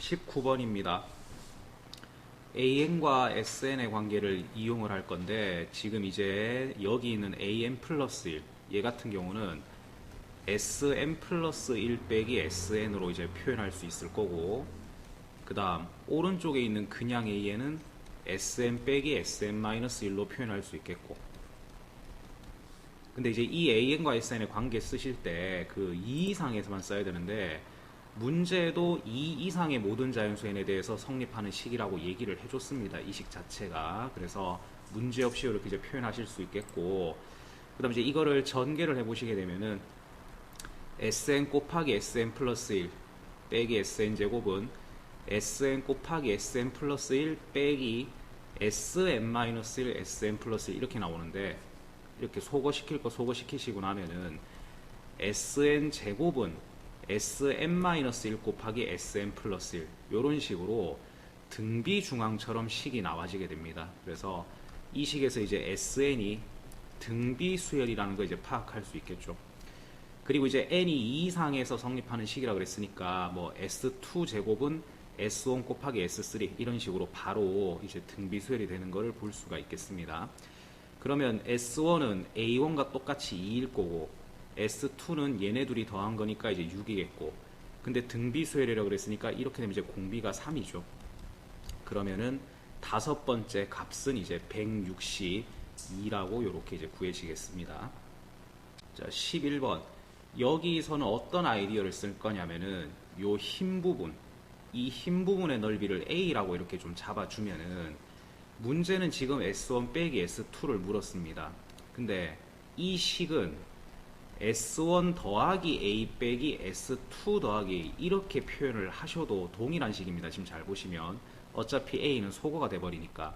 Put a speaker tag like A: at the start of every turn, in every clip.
A: 19번입니다. AN과 SN의 관계를 이용을 할 건데, 지금 이제 여기 있는 AN 플러스 1, 얘 같은 경우는 SN 플러스 1 빼기 SN으로 이제 표현할 수 있을 거고, 그 다음 오른쪽에 있는 그냥 AN은 SN 빼기 SN 마이너스 1로 표현할 수 있겠고, 근데 이제 이 AN과 SN의 관계 쓰실 때 그 2 이상에서만 써야 되는데, 문제도 2 이상의 모든 자연수 n에 대해서 성립하는 식이라고 얘기를 해줬습니다. 이 식 자체가. 그래서 문제없이 이렇게 이제 표현하실 수 있겠고, 그 다음 이제 이거를 전개를 해보시게 되면은 Sn 곱하기 Sn 플러스 1 빼기 Sn 제곱은 Sn 곱하기 Sn 플러스 1 빼기 Sn 마이너스 1 Sn 플러스 1 이렇게 나오는데, 이렇게 소거시킬 거 소거시키시고 나면은 Sn 제곱은 Sn-1 곱하기 Sn 플러스 1 이런 식으로 등비중앙처럼 식이 나와지게 됩니다. 그래서 이 식에서 이제 Sn이 등비수열이라는 걸 이제 파악할 수 있겠죠. 그리고 이제 n이 2 이상에서 성립하는 식이라 그랬으니까 뭐 S2 제곱은 S1 곱하기 S3 이런 식으로 바로 이제 등비수열이 되는 것을 볼 수가 있겠습니다. 그러면 S1은 A1과 똑같이 2일 거고, S2는 얘네 둘이 더한 거니까 이제 6이겠고, 근데 등비수열이라고 그랬으니까 이렇게 되면 이제 공비가 3이죠. 그러면은 다섯 번째 값은 이제 162라고 이렇게 이제 구해지겠습니다. 자, 11번. 여기서는 어떤 아이디어를 쓸 거냐면은 요 흰 부분, 이 흰 부분의 넓이를 A라고 이렇게 좀 잡아주면은, 문제는 지금 S1 빼기 S2를 물었습니다. 근데 이 식은 S1 더하기 A 빼기 S2 더하기 A 이렇게 표현을 하셔도 동일한 식입니다. 지금 잘 보시면 어차피 A는 소거가 돼버리니까.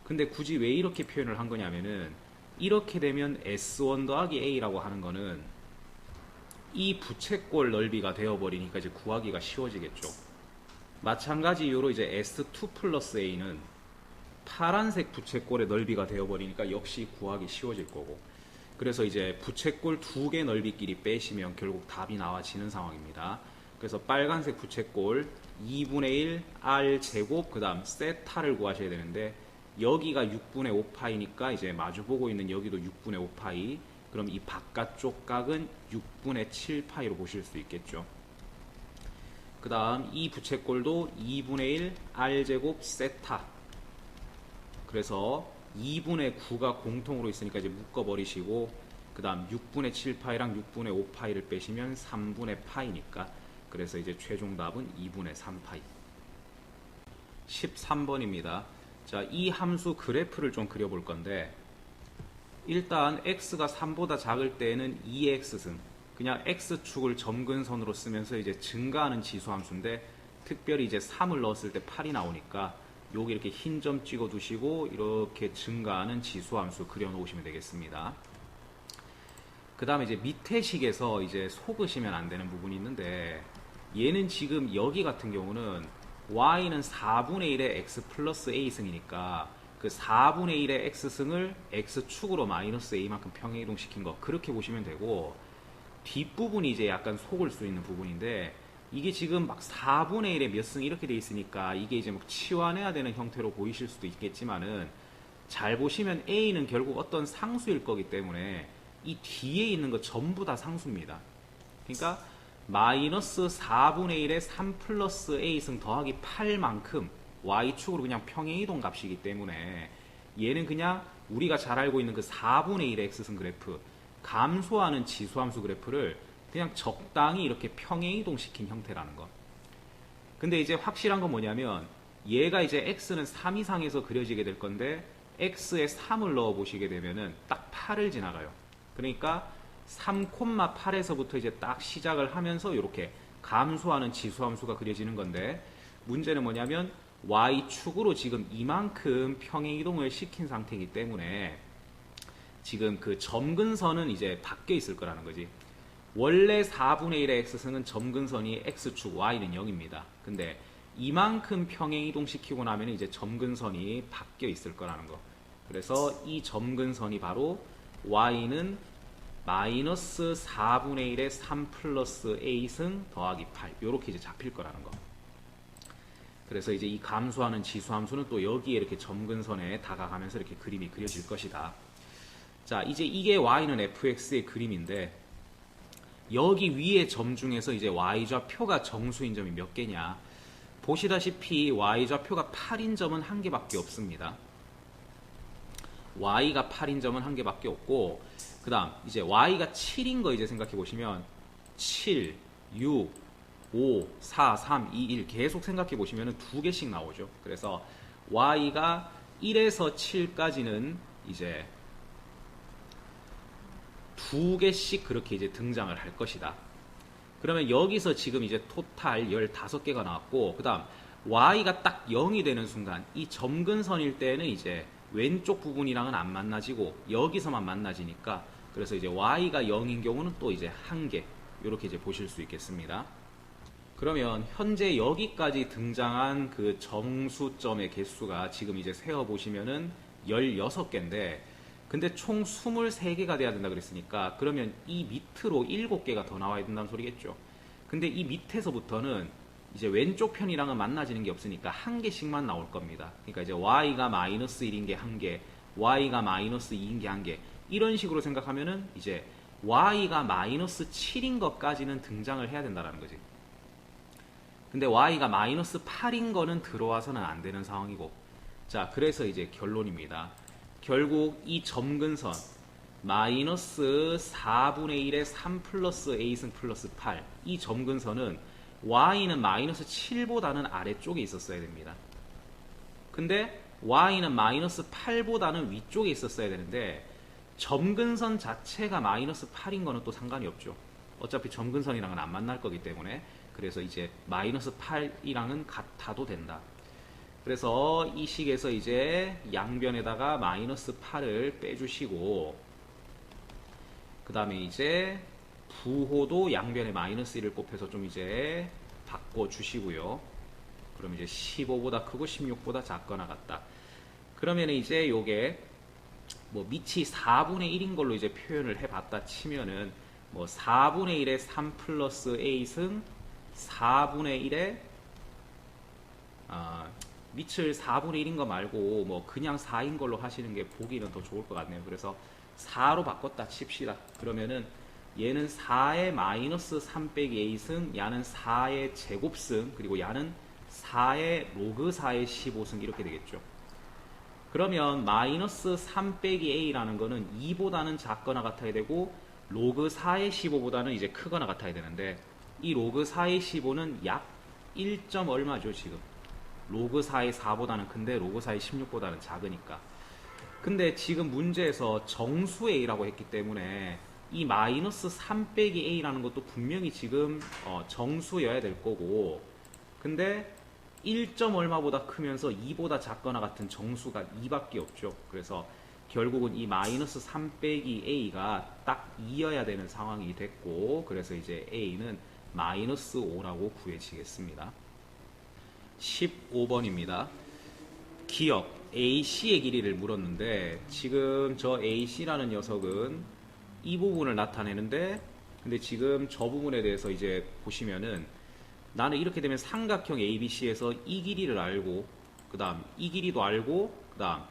A: 근데 굳이 왜 이렇게 표현을 한 거냐면은, 이렇게 되면 S1 더하기 A라고 하는 거는 이 부채꼴 넓이가 되어버리니까 이제 구하기가 쉬워지겠죠. 마찬가지로 이제 S2 플러스 A는 파란색 부채꼴의 넓이가 되어버리니까 역시 구하기 쉬워질 거고, 그래서 이제 부채꼴 두 개 넓이끼리 빼시면 결국 답이 나와지는 상황입니다. 그래서 빨간색 부채꼴 2분의 1 R 제곱 그 다음 세타를 구하셔야 되는데, 여기가 6분의 5파이니까 이제 마주보고 있는 여기도 6분의 5파이, 그럼 이 바깥쪽 각은 6분의 7파이로 보실 수 있겠죠. 그 다음 이 부채꼴도 2분의 1 R 제곱 세타, 그래서 2분의 9가 공통으로 있으니까 이제 묶어버리시고, 그 다음 6분의 7파이랑 6분의 5파이를 빼시면 3분의 파이니까, 그래서 이제 최종 답은 2분의 3파이. 13번입니다. 자, 이 함수 그래프를 좀 그려볼 건데, 일단 x가 3보다 작을 때는 2x승, 그냥 x축을 점근선으로 쓰면서 이제 증가하는 지수 함수인데, 특별히 이제 3을 넣었을 때 8이 나오니까 여기 이렇게 흰 점 찍어 두시고 이렇게 증가하는 지수함수 그려 놓으시면 되겠습니다. 그 다음에 이제 밑에 식에서 이제 속으시면 안 되는 부분이 있는데, 얘는 지금 여기 같은 경우는 y는 4분의 1의 x 플러스 a승이니까 그 4분의 1의 x승을 x축으로 마이너스 a만큼 평행이동 시킨 거 그렇게 보시면 되고, 뒷부분이 이제 약간 속을 수 있는 부분인데, 이게 지금 막 4분의 1에 몇 승 이렇게 돼 있으니까 이게 이제 막 치환해야 되는 형태로 보이실 수도 있겠지만은, 잘 보시면 A는 결국 어떤 상수일 거기 때문에 이 뒤에 있는 거 전부 다 상수입니다. 그러니까 마이너스 4분의 1에 3 플러스 A승 더하기 8만큼 Y축으로 그냥 평행이동 값이기 때문에, 얘는 그냥 우리가 잘 알고 있는 그 4분의 1의 X승 그래프, 감소하는 지수함수 그래프를 그냥 적당히 이렇게 평행이동 시킨 형태라는 거. 근데 이제 확실한 건 뭐냐면, 얘가 이제 x는 3 이상에서 그려지게 될 건데, x에 3을 넣어 보시게 되면은 딱 8을 지나가요. 그러니까 3,8에서부터 이제 딱 시작을 하면서 이렇게 감소하는 지수함수가 그려지는 건데, 문제는 뭐냐면 y축으로 지금 이만큼 평행이동을 시킨 상태이기 때문에 지금 그 점근선은 이제 바뀌어 있을 거라는 거지. 원래 4분의 1의 x승은 점근선이 x축 y는 0입니다. 근데 이만큼 평행이동 시키고 나면 이제 점근선이 바뀌어 있을 거라는 거. 그래서 이 점근선이 바로 y는 마이너스 4분의 1의 3 플러스 a승 더하기 8 요렇게 이제 잡힐 거라는 거. 그래서 이제 이 감소하는 지수함수는 또 여기에 이렇게 점근선에 다가가면서 이렇게 그림이 그려질 것이다. 자, 이제 이게 y는 fx의 그림인데 여기 위에 점 중에서 이제 y좌표가 정수인 점이 몇 개냐? 보시다시피 y좌표가 8인 점은 한 개밖에 없습니다. y가 8인 점은 한 개밖에 없고, 그 다음 이제 y가 7인 거 이제 생각해 보시면 7, 6, 5, 4, 3, 2, 1 계속 생각해 보시면 두 개씩 나오죠. 그래서 y가 1에서 7까지는 이제 두 개씩 그렇게 이제 등장을 할 것이다. 그러면 여기서 지금 이제 토탈 15개가 나왔고, 그 다음 y가 딱 0이 되는 순간 이 점근선일 때는 이제 왼쪽 부분이랑은 안 만나지고 여기서만 만나지니까, 그래서 이제 y가 0인 경우는 또 이제 한 개 이렇게 이제 보실 수 있겠습니다. 그러면 현재 여기까지 등장한 그 정수점의 개수가 지금 이제 세어 보시면은 16개인데, 근데 총 23개가 돼야 된다 그랬으니까 그러면 이 밑으로 7개가 더 나와야 된다는 소리겠죠. 근데 이 밑에서부터는 이제 왼쪽 편이랑은 만나지는 게 없으니까 한 개씩만 나올 겁니다. 그러니까 이제 y가 마이너스 1인 게 한 개, y가 마이너스 2인 게 한 개, 이런 식으로 생각하면은 이제 y가 마이너스 7인 것까지는 등장을 해야 된다는 거지. 근데 y가 마이너스 8인 거는 들어와서는 안 되는 상황이고, 자, 그래서 이제 결론입니다. 결국 이 점근선 마이너스 4분의 1의 3 플러스 a승 플러스 8, 이 점근선은 y는 마이너스 7보다는 아래쪽에 있었어야 됩니다. 근데 y는 마이너스 8보다는 위쪽에 있었어야 되는데 점근선 자체가 마이너스 8인 거는 또 상관이 없죠. 어차피 점근선이랑은 안 만날 거기 때문에. 그래서 이제 마이너스 8이랑은 같아도 된다. 그래서 이 식에서 이제 양변에다가 마이너스 8을 빼주시고, 그 다음에 이제 부호도 양변에 마이너스 1을 곱해서 좀 이제 바꿔주시고요. 그럼 이제 15보다 크고 16보다 작거나 같다. 그러면 이제 요게 뭐 밑이 4분의 1인 걸로 이제 표현을 해봤다 치면은 뭐 4분의 1의 3 플러스 a승 4분의 1의 밑을 4분의 1인 거 말고 뭐 그냥 4인 걸로 하시는 게 보기는 더 좋을 것 같네요. 그래서 4로 바꿨다 칩시다. 그러면은 얘는 4의 마이너스 3 빼기 a승, 야는 4의 제곱승, 그리고 야는 4의 로그 4의 15승 이렇게 되겠죠. 그러면 마이너스 3 빼기 a라는 거는 2보다는 작거나 같아야 되고 로그 4의 15보다는 이제 크거나 같아야 되는데, 이 로그 4의 15는 약 1. 얼마죠 지금? 로그 4의 4보다는 큰데 로그 4의 16보다는 작으니까. 근데 지금 문제에서 정수 a라고 했기 때문에 이 마이너스 3 빼기 a라는 것도 분명히 지금 정수여야 될 거고, 근데 1. 얼마보다 크면서 2보다 작거나 같은 정수가 2밖에 없죠. 그래서 결국은 이 마이너스 3 빼기 a가 딱 2여야 되는 상황이 됐고, 그래서 이제 a는 마이너스 5라고 구해지겠습니다. 15번입니다. 기억 AC의 길이를 물었는데, 지금 저 AC라는 녀석은 이 부분을 나타내는데, 근데 지금 저 부분에 대해서 이제 보시면은 나는 이렇게 되면 삼각형 ABC에서 이 길이를 알고, 그 다음 이 길이도 알고, 그 다음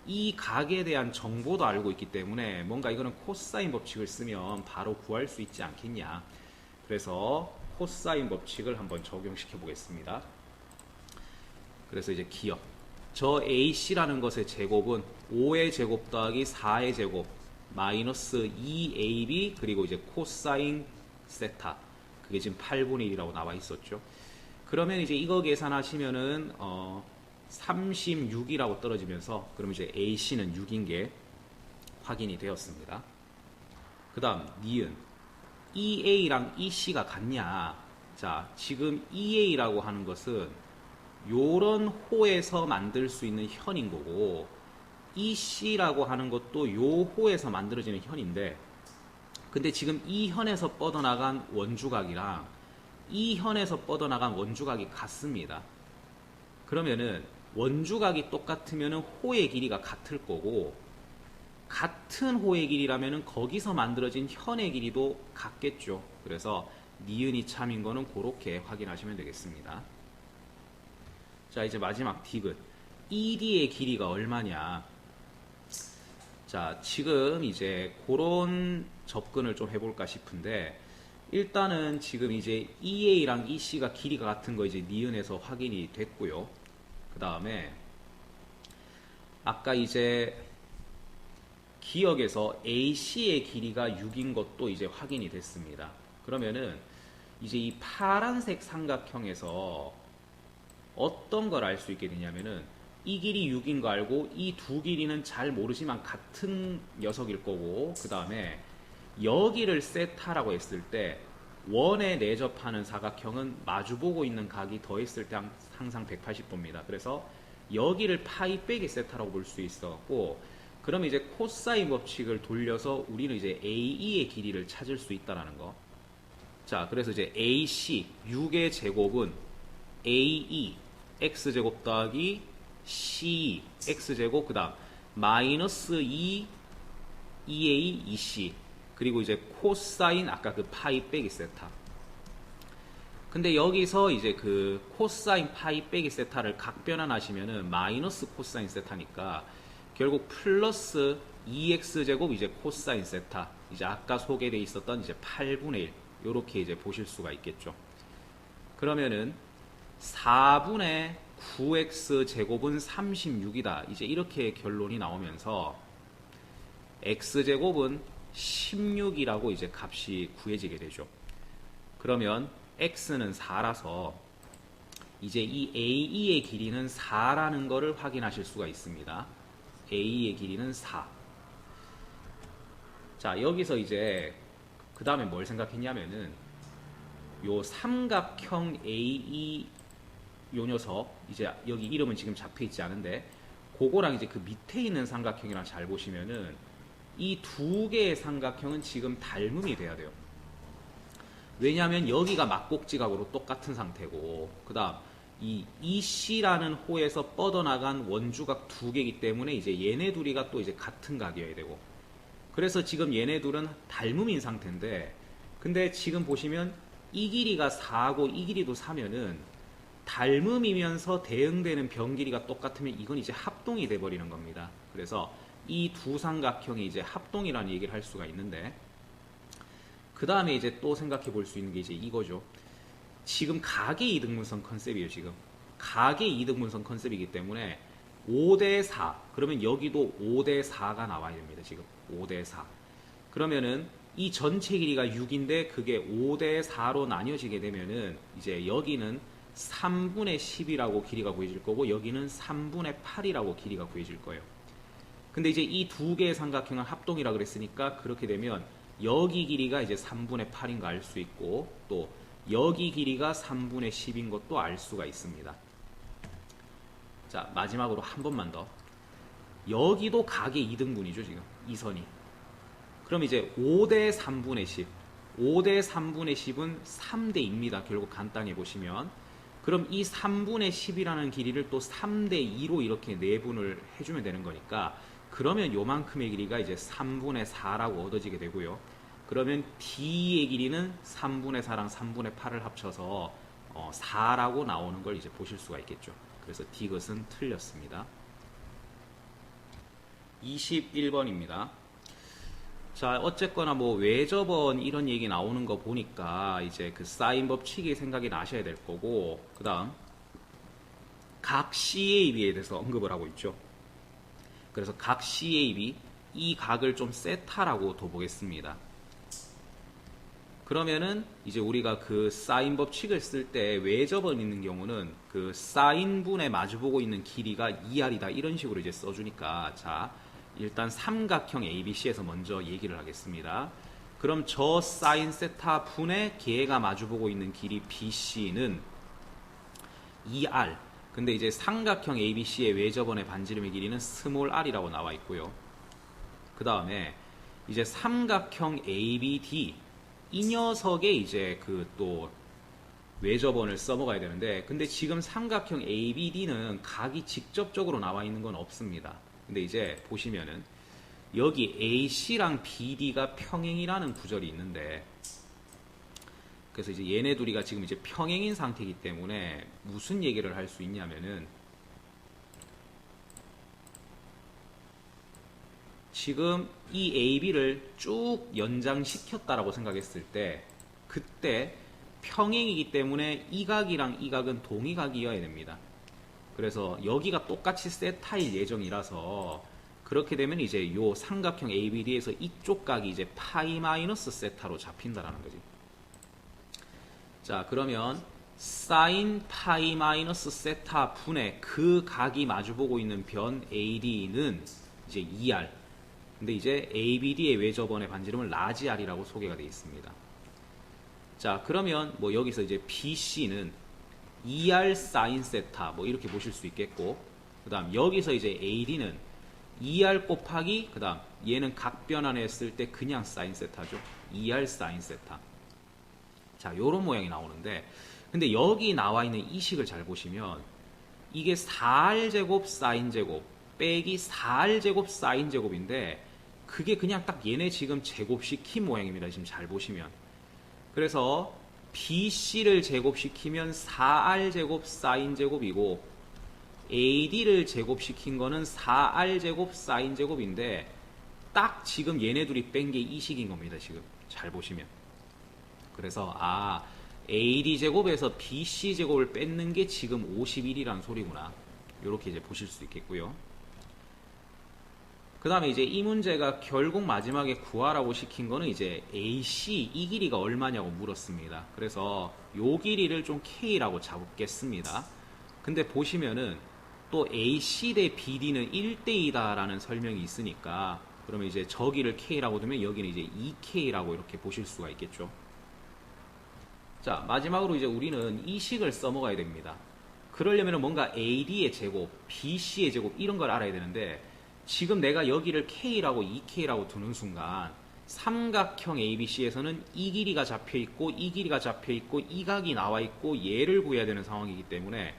A: 이 각에 대한 정보도 알고 있기 때문에 뭔가 이거는 코사인 법칙을 쓰면 바로 구할 수 있지 않겠냐. 그래서 코사인 법칙을 한번 적용시켜 보겠습니다. 그래서 이제 기억, 저 AC라는 것의 제곱은 5의 제곱 더하기 4의 제곱 마이너스 2AB, 그리고 이제 코사인 세타, 그게 지금 8분의 1이라고 나와 있었죠. 그러면 이제 이거 계산하시면은 36이라고 떨어지면서, 그럼 이제 AC는 6인 게 확인이 되었습니다. 그 다음 니은 EA랑 EC가 같냐. 자, 지금 EA라고 하는 것은 요런 호에서 만들 수 있는 현인 거고, EC라고 하는 것도 요 호에서 만들어지는 현인데, 근데 지금 이 현에서 뻗어나간 원주각이랑 이 현에서 뻗어나간 원주각이 같습니다. 그러면은 원주각이 똑같으면은 호의 길이가 같을 거고, 같은 호의 길이라면은 거기서 만들어진 현의 길이도 같겠죠. 그래서 니은이 참인 거는 그렇게 확인하시면 되겠습니다. 자, 이제 마지막 디귿. ED의 길이가 얼마냐? 자, 지금 이제 그런 접근을 좀 해볼까 싶은데, 일단은 지금 이제 EA랑 EC가 길이가 같은 거 이제 니은에서 확인이 됐고요. 그 다음에 아까 이제 기역에서 AC의 길이가 6인 것도 이제 확인이 됐습니다. 그러면은 이제 이 파란색 삼각형에서 어떤 걸 알 수 있게 되냐면은 이 길이 6인 거 알고 이 두 길이는 잘 모르지만 같은 녀석일 거고, 그 다음에 여기를 세타라고 했을 때 원에 내접하는 사각형은 마주보고 있는 각이 더했을 때 항상 180도입니다. 그래서 여기를 파이 빼기 세타라고 볼 수 있었고, 그럼 이제 코사인 법칙을 돌려서 우리는 이제 AE의 길이를 찾을 수 있다는 거. 자, 그래서 이제 AC 6의 제곱은 AE x제곱 더하기 C x제곱, 그 다음 마이너스 2 EA EC, 그리고 이제 코사인 아까 그 파이 빼기 세타. 근데 여기서 이제 그 코사인 파이 빼기 세타를 각변환하시면은 마이너스 코사인 세타니까 결국 플러스 2x제곱 이제 코사인 세타, 이제 아까 소개되어 있었던 이제 8분의 1 요렇게 이제 보실 수가 있겠죠. 그러면은 4분의 9x제곱은 36이다. 이제 이렇게 결론이 나오면서 x제곱은 16이라고 이제 값이 구해지게 되죠. 그러면 x는 4라서 이제 이 AE의 길이는 4라는 것을 확인하실 수가 있습니다. AE의 길이는 4. 자, 여기서 이제 그 다음에 뭘 생각했냐면은 요 삼각형 AE 요 녀석, 이제 여기 이름은 지금 잡혀 있지 않은데 그거랑 이제 그 밑에 있는 삼각형이랑 잘 보시면은 이 두 개의 삼각형은 지금 닮음이 돼야 돼요. 왜냐하면 여기가 막곡지각으로 똑같은 상태고, 그 다음 이 EC라는 호에서 뻗어나간 원주각 두 개이기 때문에 이제 얘네 둘이가 또 이제 같은 각이어야 되고, 그래서 지금 얘네 둘은 닮음인 상태인데, 근데 지금 보시면 이 길이가 4고 이 길이도 4면은 닮음이면서 대응되는 변 길이가 똑같으면 이건 이제 합동이 돼버리는 겁니다. 그래서 이 두 삼각형이 이제 합동이라는 얘기를 할 수가 있는데, 그 다음에 이제 또 생각해 볼 수 있는 게 이제 이거죠. 지금 각의 이등분선 컨셉이에요. 지금 각의 이등분선 컨셉이기 때문에 5대4, 그러면 여기도 5대4가 나와야 됩니다. 지금 5대4. 그러면은 이 전체 길이가 6인데 그게 5대4로 나뉘어지게 되면은 이제 여기는 3분의 10이라고 길이가 구해질 거고, 여기는 3분의 8이라고 길이가 구해질 거예요. 근데 이제 이 두 개의 삼각형은 합동이라 그랬으니까 그렇게 되면 여기 길이가 이제 3분의 8인 거 알 수 있고, 또 여기 길이가 3분의 10인 것도 알 수가 있습니다. 자, 마지막으로 한 번만 더. 여기도 각의 2등분이죠, 지금. 이 선이. 그럼 이제 5대 3분의 10. 5대 3분의 10은 3대 2입니다. 결국 간단히 보시면. 그럼 이 3분의 10이라는 길이를 또 3대 2로 이렇게 내분을 해주면 되는 거니까, 그러면 요만큼의 길이가 이제 3분의 4라고 얻어지게 되고요. 그러면 D의 길이는 3분의 4랑 3분의 8을 합쳐서 4라고 나오는 걸 이제 보실 수가 있겠죠. 그래서 디귿은 틀렸습니다. 21번입니다. 자, 어쨌거나 뭐 외접원 이런 얘기 나오는 거 보니까 이제 그 사인 법칙이 생각이 나셔야 될 거고, 그 다음 각 CAB에 대해서 언급을 하고 있죠. 그래서 각 CAB, 이 각을 좀 세타라고 둬보겠습니다. 그러면은 이제 우리가 그 사인 법칙을 쓸 때 외접원 있는 경우는 그 사인분에 마주보고 있는 길이가 2R이다 이런 식으로 이제 써주니까, 자, 일단 삼각형 ABC에서 먼저 얘기를 하겠습니다. 그럼 저 사인 세타 분의 걔가 마주보고 있는 길이 BC는 2R. 근데 이제 삼각형 ABC의 외접원의 반지름의 길이는 스몰 r이라고 나와 있고요. 그 다음에 이제 삼각형 ABD, 이 녀석의 이제 그 또 외접원을 써먹어야 되는데, 근데 지금 삼각형 ABD는 각이 직접적으로 나와 있는 건 없습니다. 근데 이제 보시면은 여기 AC랑 BD가 평행이라는 구절이 있는데, 그래서 이제 얘네 둘이가 지금 이제 평행인 상태이기 때문에 무슨 얘기를 할 수 있냐면은 지금 이 AB를 쭉 연장시켰다라고 생각했을 때 그때 평행이기 때문에 이 각이랑 이 각은 동의각이어야 됩니다. 그래서 여기가 똑같이 세타일 예정이라서 그렇게 되면 이제 요 삼각형 ABD에서 이쪽 각이 이제 파이 마이너스 세타로 잡힌다라는 거지. 자, 그러면 사인 파이 마이너스 세타 분의 그 각이 마주보고 있는 변 AD는 이제 2R. 근데 이제 ABD의 외접원의 반지름은 라지 R이라고 소개가 되어 있습니다. 자, 그러면 뭐 여기서 이제 BC는 2R 사인 세타 뭐 이렇게 보실 수 있겠고, 그 다음 여기서 이제 AD는 2R 곱하기 그 다음 얘는 각 변환했을 때 그냥 사인 세타죠. 2R 사인 세타. 자, 요런 모양이 나오는데, 근데 여기 나와 있는 이 식을 잘 보시면 이게 4R제곱 사인제곱 빼기 4R제곱 사인제곱인데 그게 그냥 딱 얘네 지금 제곱시킨 모양입니다. 지금 잘 보시면. 그래서 BC를 제곱시키면 4R제곱 사인제곱이고 AD를 제곱시킨 거는 4R제곱 사인제곱인데 딱 지금 얘네 둘이 뺀 게 이 식인 겁니다. 지금 잘 보시면. 그래서 AD제곱에서 BC제곱을 뺏는 게 지금 51이라는 소리구나. 이렇게 이제 보실 수 있겠고요. 그 다음에 이제 이 문제가 결국 마지막에 구하라고 시킨 거는 이제 AC 이 길이가 얼마냐고 물었습니다. 그래서 요 길이를 좀 K라고 잡겠습니다. 근데 보시면은 또 AC 대 BD는 1대2다 라는 설명이 있으니까 그러면 이제 저기를 K라고 두면 여기는 이제 2K라고 이렇게 보실 수가 있겠죠. 자, 마지막으로 이제 우리는 이 식을 써먹어야 됩니다. 그러려면 뭔가 AD의 제곱, BC의 제곱 이런 걸 알아야 되는데 지금 내가 여기를 K라고 2K라고 두는 순간 삼각형 ABC에서는 이 길이가 잡혀있고 이 길이가 잡혀있고 이 각이 나와있고 얘를 구해야 되는 상황이기 때문에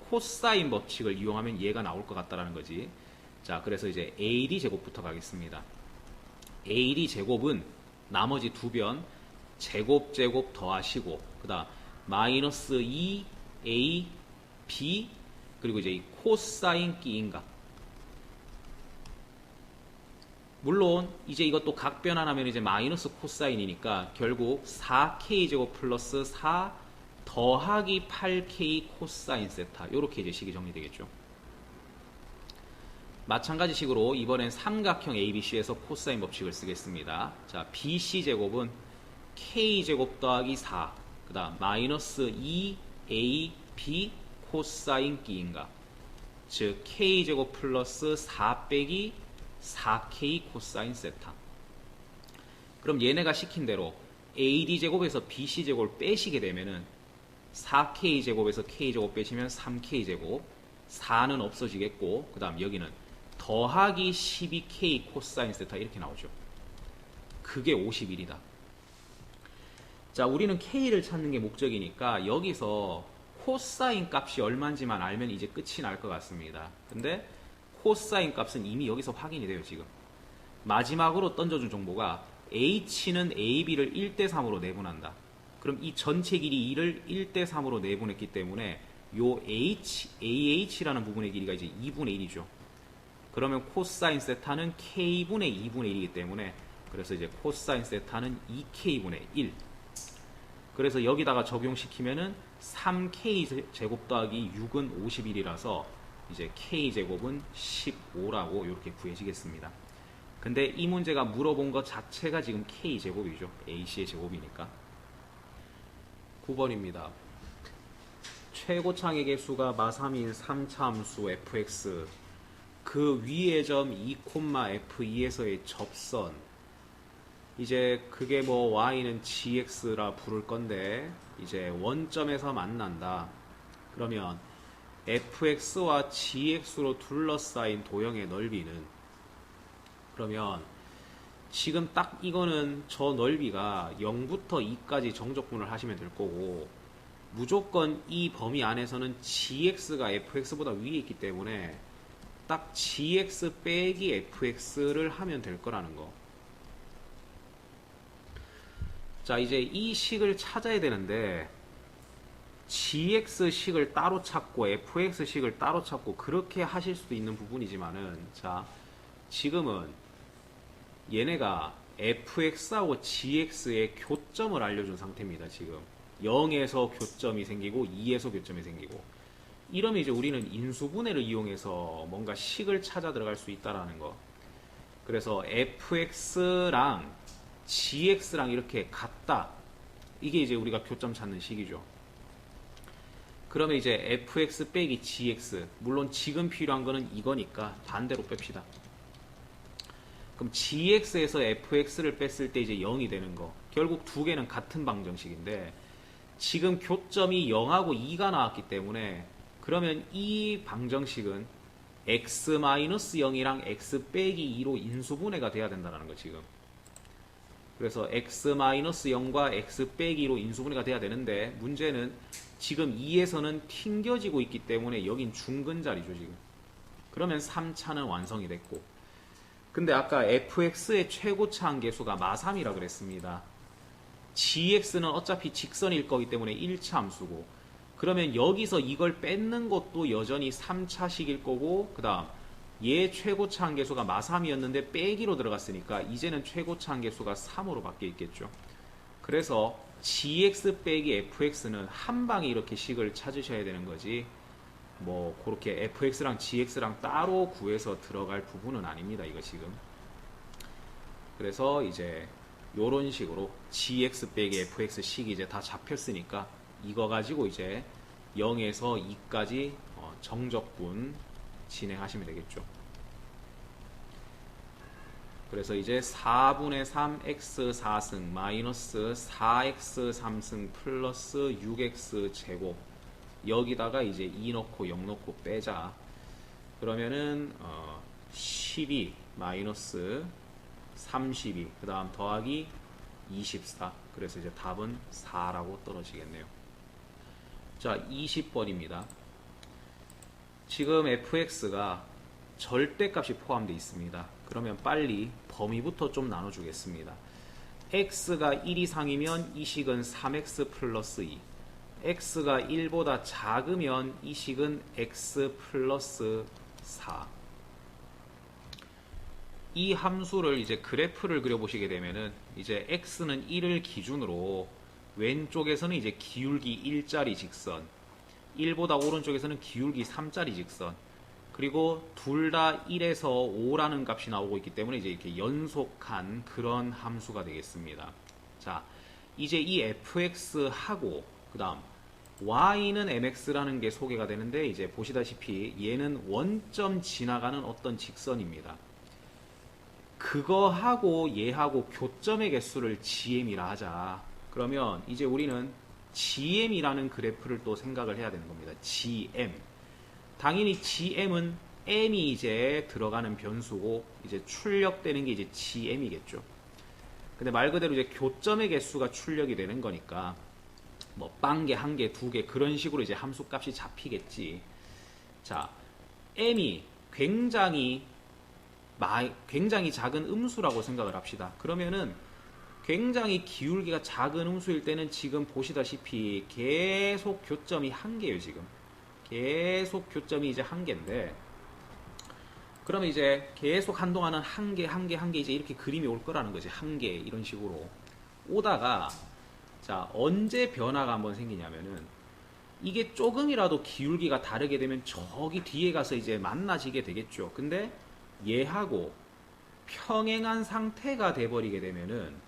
A: 코사인 법칙을 이용하면 얘가 나올 것 같다라는 거지. 자, 그래서 이제 AD 제곱부터 가겠습니다. AD 제곱은 나머지 두 변 제곱 더하시고 그 다음 마이너스 2A B 그리고 이제 이 코사인 끼인각. 물론 이제 이것도 각 변환하면 이제 마이너스 코사인이니까 결국 4K 제곱 플러스 4 더하기 8K 코사인 세타 요렇게 이제 식이 정리되겠죠. 마찬가지 식으로 이번엔 삼각형 ABC에서 코사인 법칙을 쓰겠습니다. 자, BC 제곱은 K제곱 더하기 4 그 다음 마이너스 2AB 코사인 끼인각, 즉 K제곱 플러스 4 빼기 4K 코사인 세타. 그럼 얘네가 시킨 대로 AD제곱에서 BC제곱을 빼시게 되면은 4K제곱에서 K제곱 빼시면 3K제곱, 4는 없어지겠고 그 다음 여기는 더하기 12K 코사인 세타 이렇게 나오죠. 그게 51이다. 자, 우리는 K를 찾는 게 목적이니까 여기서 코사인 값이 얼마인지만 알면 이제 끝이 날 것 같습니다. 근데 코사인 값은 이미 여기서 확인이 돼요. 지금 마지막으로 던져준 정보가 H는 AB를 1대3으로 내분한다. 그럼 이 전체 길이 2를 1대3으로 내분했기 때문에 요 AH라는 부분의 길이가 이제 2분의 1이죠. 그러면 코사인 세타는 K분의 2분의 1이기 때문에 그래서 이제 코사인 세타는 2K분의 1. 그래서 여기다가 적용시키면은 3K 제곱 더하기 6은 51이라서 이제 K제곱은 15라고 이렇게 구해지겠습니다. 근데 이 문제가 물어본 것 자체가 지금 K제곱이죠. AC의 제곱이니까. 9번입니다. 최고창의 개수가 마3인 3차 함수 fx 그 위의 점 2,f2에서의 접선, 이제 그게 뭐 y는 gx라 부를 건데 이제 원점에서 만난다. 그러면 fx와 gx로 둘러싸인 도형의 넓이는, 그러면 지금 딱 이거는 저 넓이가 0부터 2까지 정적분을 하시면 될 거고 무조건 이 범위 안에서는 gx가 fx보다 위에 있기 때문에 딱 gx 빼기 fx를 하면 될 거라는 거. 자, 이제 이 식을 찾아야 되는데 gx식을 따로 찾고 fx식을 따로 찾고 그렇게 하실 수도 있는 부분이지만은, 자, 지금은 얘네가 fx하고 gx의 교점을 알려준 상태입니다. 지금 0에서 교점이 생기고 2에서 교점이 생기고, 이러면 이제 우리는 인수분해를 이용해서 뭔가 식을 찾아 들어갈 수 있다라는 거. 그래서 fx랑 gx랑 이렇게 같다, 이게 이제 우리가 교점 찾는 식이죠. 그러면 이제 fx 빼기 gx, 물론 지금 필요한 거는 이거니까 반대로 뺍시다. 그럼 gx에서 fx를 뺐을 때 이제 0이 되는 거. 결국 두 개는 같은 방정식인데 지금 교점이 0하고 2가 나왔기 때문에, 그러면 이 방정식은 x-0이랑 x 빼기 2로 인수분해가 돼야 된다는 거 지금. 그래서 x-0과 x 빼기 2로 인수분해가 돼야 되는데, 문제는 지금 2에서는 튕겨지고 있기 때문에 여긴 중근자리죠 지금. 그러면 3차는 완성이 됐고, 근데 아까 fx의 최고차 한계수가 마3이라 그랬습니다. gx는 어차피 직선일 거기 때문에 1차 함수고, 그러면 여기서 이걸 뺏는 것도 여전히 3차식일 거고, 그 다음 얘 최고차 한계수가 마3이었는데 빼기로 들어갔으니까 이제는 최고차 한계수가 3으로 바뀌어 있겠죠. 그래서 gx 빼기 fx는 한 방에 이렇게 식을 찾으셔야 되는 거지, 뭐 그렇게 fx랑 gx랑 따로 구해서 들어갈 부분은 아닙니다 이거 지금. 그래서 이제 요런 식으로 gx 빼기 fx 식이 이제 다 잡혔으니까 이거 가지고 이제 0에서 2까지 정적분 진행하시면 되겠죠. 그래서 이제 4분의 3 x 4승 마이너스 4x 3승 플러스 6x 제곱, 여기다가 이제 2 넣고 0 넣고 빼자. 그러면은 12 마이너스 32, 그 다음 더하기 24. 그래서 이제 답은 4라고 떨어지겠네요. 자, 20번입니다. 지금 fx가 절대값이 포함되어 있습니다. 그러면 빨리 범위부터 좀 나눠주겠습니다. x가 1 이상이면 이 식은 3x 플러스 2, x가 1보다 작으면 이 식은 x 플러스 4. 이 함수를 이제 그래프를 그려보시게 되면은 이제 x는 1을 기준으로 왼쪽에서는 이제 기울기 1짜리 직선, 1보다 오른쪽에서는 기울기 3짜리 직선, 그리고 둘 다 1에서 5라는 값이 나오고 있기 때문에 이제 이렇게 연속한 그런 함수가 되겠습니다. 자, 이제 이 fx하고 그 다음 y는 mx라는 게 소개가 되는데, 이제 보시다시피 얘는 원점 지나가는 어떤 직선입니다. 그거하고 얘하고 교점의 개수를 gm이라 하자. 그러면 이제 우리는 gm이라는 그래프를 또 생각을 해야 되는 겁니다. gm. 당연히 gm은 m이 이제 들어가는 변수고 이제 출력되는 게 이제 gm이겠죠. 근데 말 그대로 이제 교점의 개수가 출력이 되는 거니까 뭐 빵개, 한 개, 두 개 그런 식으로 이제 함수 값이 잡히겠지. 자, m이 굉장히 작은 음수라고 생각을 합시다. 그러면은 굉장히 기울기가 작은 음수일 때는 지금 보시다시피 계속 교점이 한 개예요. 지금 계속 교점이 이제 한 개인데, 그러면 이제 계속 한동안은 한 개 이제 이렇게 그림이 올 거라는 거지. 한 개 이런 식으로 오다가, 자, 언제 변화가 한번 생기냐면은 이게 조금이라도 기울기가 다르게 되면 저기 뒤에 가서 이제 만나지게 되겠죠. 근데 얘하고 평행한 상태가 돼버리게 되면은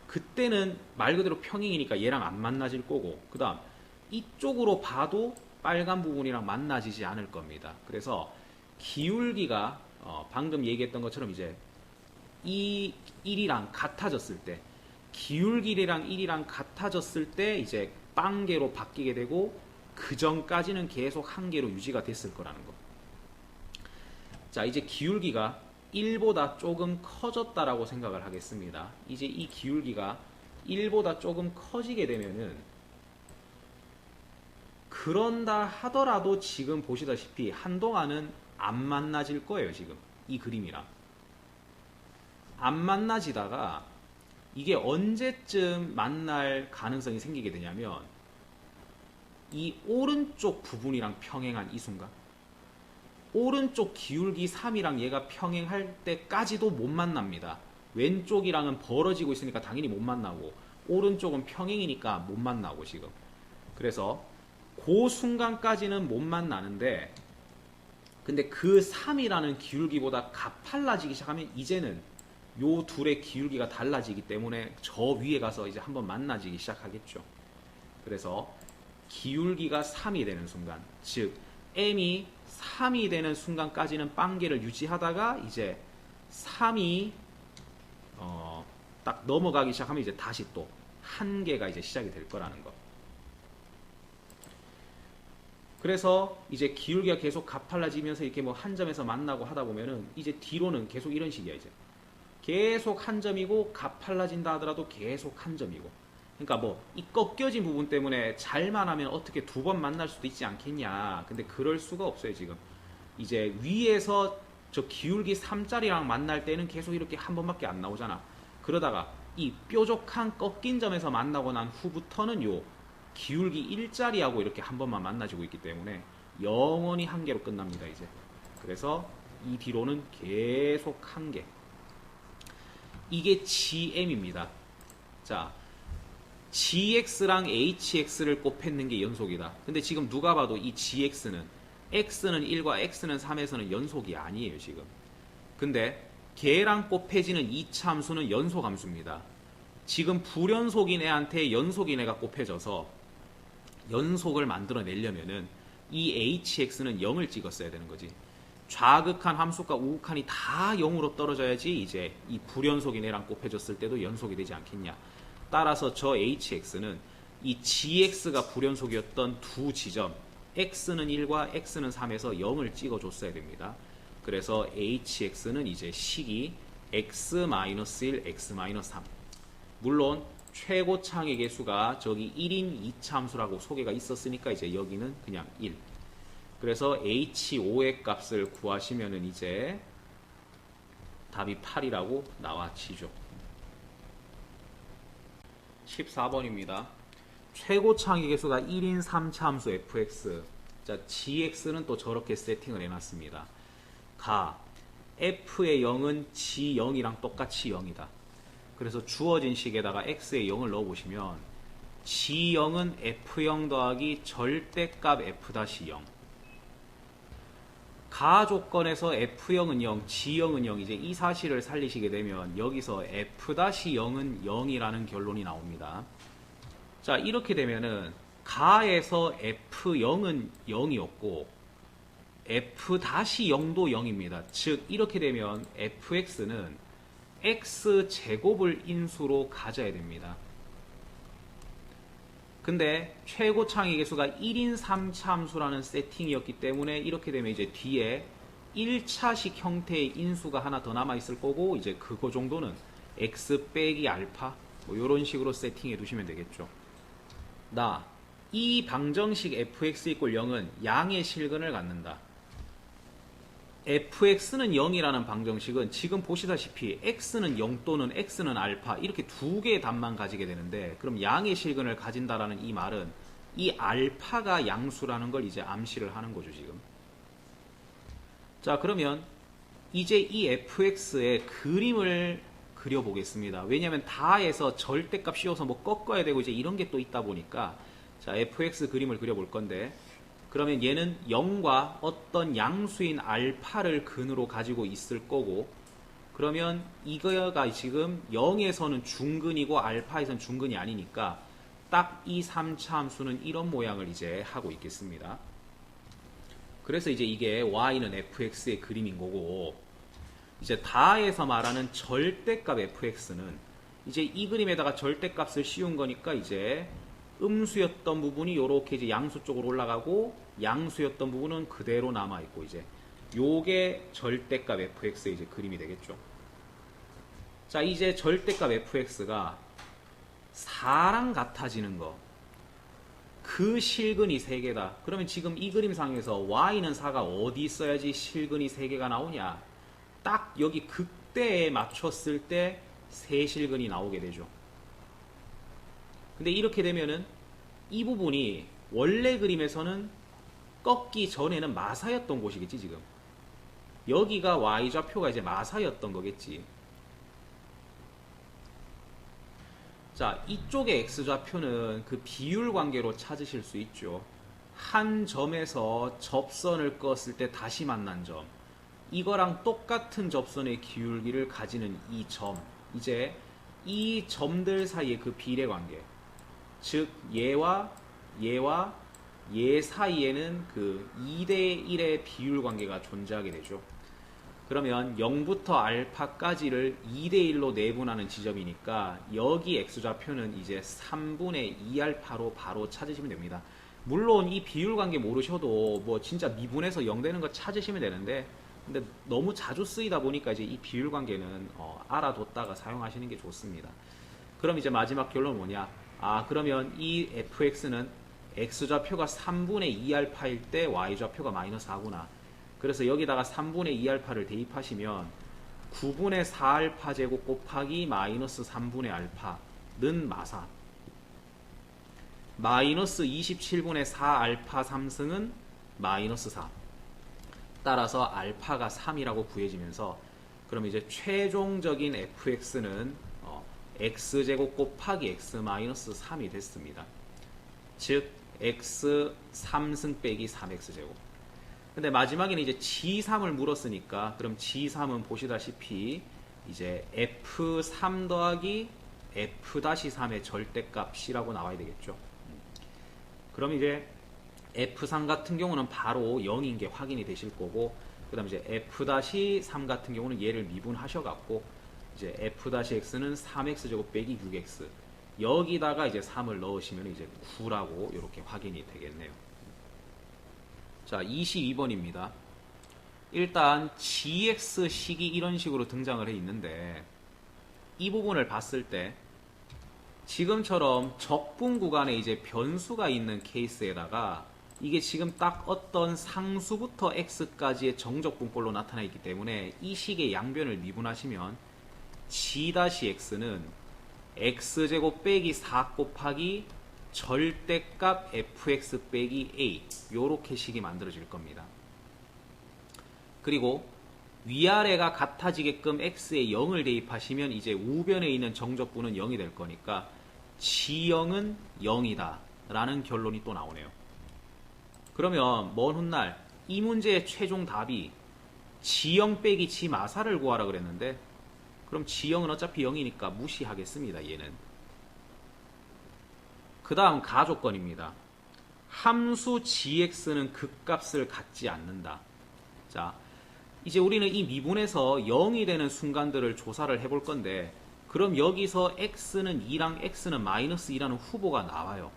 A: 그때는 말 그대로 평행이니까 얘랑 안 만나질 거고, 그 다음 이쪽으로 봐도 빨간 부분이랑 만나지지 않을 겁니다. 그래서 기울기가 방금 얘기했던 것처럼 이제 이 1이랑 같아졌을 때, 기울기랑 1이랑 같아졌을 때 이제 빵개로 바뀌게 되고, 그 전까지는 계속 한 개로 유지가 됐을 거라는 거. 자, 이제 기울기가 1보다 조금 커졌다라고 생각을 하겠습니다. 이제 이 기울기가 1보다 조금 커지게 되면은, 그런다 하더라도 지금 보시다시피 한동안은 안 만나질 거예요. 지금 이 그림이랑 안 만나지다가 이게 언제쯤 만날 가능성이 생기게 되냐면 이 오른쪽 부분이랑 평행한 이 순간, 오른쪽 기울기 3이랑 얘가 평행할 때까지도 못 만납니다. 왼쪽이랑은 벌어지고 있으니까 당연히 못 만나고 오른쪽은 평행이니까 못 만나고 지금. 그래서 그 순간까지는 못 만나는데, 근데 그 3이라는 기울기보다 가팔라지기 시작하면 이제는 요 둘의 기울기가 달라지기 때문에 저 위에 가서 이제 한번 만나지기 시작하겠죠. 그래서 기울기가 3이 되는 순간, 즉 m이 3이 되는 순간까지는 빵개를 유지하다가 이제 3이 딱 넘어가기 시작하면 이제 다시 또 한계가 이제 시작이 될 거라는 거. 그래서 이제 기울기가 계속 가팔라지면서 이렇게 뭐 한 점에서 만나고 하다 보면은 이제 뒤로는 계속 이런 식이야. 이제 계속 한 점이고 가팔라진다 하더라도 계속 한 점이고. 그러니까 뭐 이 꺾여진 부분 때문에 잘만 하면 어떻게 두 번 만날 수도 있지 않겠냐. 근데 그럴 수가 없어요. 지금 이제 위에서 저 기울기 3짜리랑 만날 때는 계속 이렇게 한 번밖에 안 나오잖아. 그러다가 이 뾰족한 꺾인 점에서 만나고 난 후부터는 요 기울기 1짜리하고 이렇게 한 번만 만나지고 있기 때문에 영원히 한계로 끝납니다. 이제 그래서 이 뒤로는 계속 한계. 이게 GM입니다. 자, GX랑 HX를 곱했는 게 연속이다. 근데 지금 누가 봐도 이 GX는 X는 1과 X는 3에서는 연속이 아니에요. 지금. 근데 걔랑 곱해지는 2차 함수는 연속 함수입니다. 지금 불연속인 애한테 연속인 애가 곱해져서 연속을 만들어내려면은 이 HX는 0을 찍었어야 되는 거지. 좌극한 함수과 우극한이 다 0으로 떨어져야지 이제 이 불연속인 애랑 곱해졌을 때도 연속이 되지 않겠냐. 따라서 저 HX는 이 GX가 불연속이었던 두 지점 X는 1과 X는 3에서 0을 찍어줬어야 됩니다. 그래서 HX는 이제 식이 X-1, X-3. 물론 최고창의 개수가 저기 1인 2차 함수라고 소개가 있었으니까 이제 여기는 그냥 1. 그래서 H5의 값을 구하시면은 이제 답이 8이라고 나와지죠. 14번입니다. 최고창의 개수가 1인 3차 함수 fx. 자, gx는 또 저렇게 세팅을 해놨습니다. 가 f의 0은 g0이랑 똑같이 0이다. 그래서 주어진 식에다가 x의 0을 넣어보시면 g0은 f0 더하기 절대값 f-0. 가 조건에서 f0은 0, g0은 0. 이제 이 사실을 살리시게 되면 여기서 f-0은 0이라는 결론이 나옵니다. 자, 이렇게 되면은 가에서 f0은 0이었고 f-0도 0입니다. 즉 이렇게 되면 fx는 x제곱을 인수로 가져야 됩니다. 근데 최고창의 개수가 1인 3차 함수라는 세팅이었기 때문에 이렇게 되면 이제 뒤에 1차식 형태의 인수가 하나 더 남아있을 거고 이제 그거 정도는 x 빼기 알파 뭐 이런 식으로 세팅해 두시면 되겠죠. 이 방정식 fx = 0은 양의 실근을 갖는다. fx는 0이라는 방정식은 지금 보시다시피 x는 0 또는 x는 알파 이렇게 두 개의 답만 가지게 되는데, 그럼 양의 실근을 가진다라는 이 말은 이 알파가 양수라는 걸 이제 암시를 하는 거죠 지금. 자, 그러면 이제 이 fx의 그림을 그려보겠습니다. 왜냐하면 다에서 절대값 씌워서 뭐 꺾어야 되고 이제 이런 게 또 있다 보니까, 자, fx 그림을 그려볼 건데, 그러면 얘는 0과 어떤 양수인 알파를 근으로 가지고 있을 거고, 그러면 이거가 지금 0에서는 중근이고 알파에서는 중근이 아니니까 딱 이 3차 함수는 이런 모양을 이제 하고 있겠습니다. 그래서 이제 이게 y는 fx의 그림인 거고, 이제 다에서 말하는 절대값 fx는 이제 이 그림에다가 절대값을 씌운 거니까 이제 음수였던 부분이 이렇게 이제 양수 쪽으로 올라가고 양수였던 부분은 그대로 남아 있고, 이제 요게 절대값 fx의 이제 그림이 되겠죠. 자, 이제 절대값 fx가 4랑 같아지는 거, 그 실근이 3개다. 그러면 지금 이 그림상에서 y는 4가 어디 있어야지 실근이 3개가 나오냐? 딱 여기 극대에 맞췄을 때 세실근이 나오게 되죠. 근데 이렇게 되면은 이 부분이 원래 그림에서는 꺾기 전에는 마사였던 곳이겠지 지금. 여기가 y좌표가 이제 마사였던 거겠지. 자, 이쪽의 x좌표는 그 비율 관계로 찾으실 수 있죠. 한 점에서 접선을 껐을 때 다시 만난 점, 이거랑 똑같은 접선의 기울기를 가지는 이 점, 이제 이 점들 사이의 그 비례 관계, 즉 얘와 얘 사이에는 그 2대1의 비율 관계가 존재하게 되죠. 그러면 0부터 알파까지를 2대1로 내분하는 지점이니까 여기 x좌표는 이제 3분의 2알파로 바로 찾으시면 됩니다. 물론 이 비율 관계 모르셔도 뭐 진짜 미분해서 0 되는 거 찾으시면 되는데, 근데 너무 자주 쓰이다 보니까 이제 이 비율 관계는 알아뒀다가 사용하시는 게 좋습니다. 그럼 이제 마지막 결론은 뭐냐? 그러면 이 fx는 x좌표가 3분의 2알파일 때 y좌표가 마이너스 4구나. 그래서 여기다가 3분의 2알파를 대입하시면 9분의 4알파 제곱 곱하기 마이너스 3분의 알파는 마사, 마이너스 27분의 4알파 3승은 마이너스 4. 따라서 알파가 3이라고 구해지면서, 그럼 이제 최종적인 fx는 x제곱 곱하기 x 마이너스 3이 됐습니다. 즉 x 3승 빼기 3x제곱. 근데 마지막에는 이제 g3을 물었으니까, 그럼 g3은 보시다시피 이제 f3 더하기 f-3의 절대값이라고 나와야 되겠죠. 그럼 이제 f3 같은 경우는 바로 0인 게 확인이 되실 거고, 그 다음에 이제 f-3 같은 경우는 얘를 미분하셔갖고 이제 f-x는 3x제곱 빼기 6x, 여기다가 이제 3을 넣으시면 이제 9라고 이렇게 확인이 되겠네요. 자, 22번입니다. 일단 gx식이 이런 식으로 등장을 해 있는데, 이 부분을 봤을 때 지금처럼 적분 구간에 이제 변수가 있는 케이스에다가 이게 지금 딱 어떤 상수부터 x까지의 정적분꼴로 나타나 있기 때문에 이 식의 양변을 미분하시면 g-x는 x제곱 빼기 4 곱하기 절대값 fx 빼기 a, 요렇게 식이 만들어질 겁니다. 그리고 위아래가 같아지게끔 x에 0을 대입하시면 이제 우변에 있는 정적분은 0이 될 거니까 g0은 0이다 라는 결론이 또 나오네요. 그러면 먼 훗날 이 문제의 최종 답이 g0 빼기 g 마사를 구하라 그랬는데, 그럼 g0은 어차피 0이니까 무시하겠습니다. 얘는. 그 다음 가조건입니다. 함수 gx는 극값을 갖지 않는다. 자, 이제 우리는 이 미분에서 0이 되는 순간들을 조사를 해볼 건데, 그럼 여기서 x는 2랑 x는 마이너스 2라는 후보가 나와요.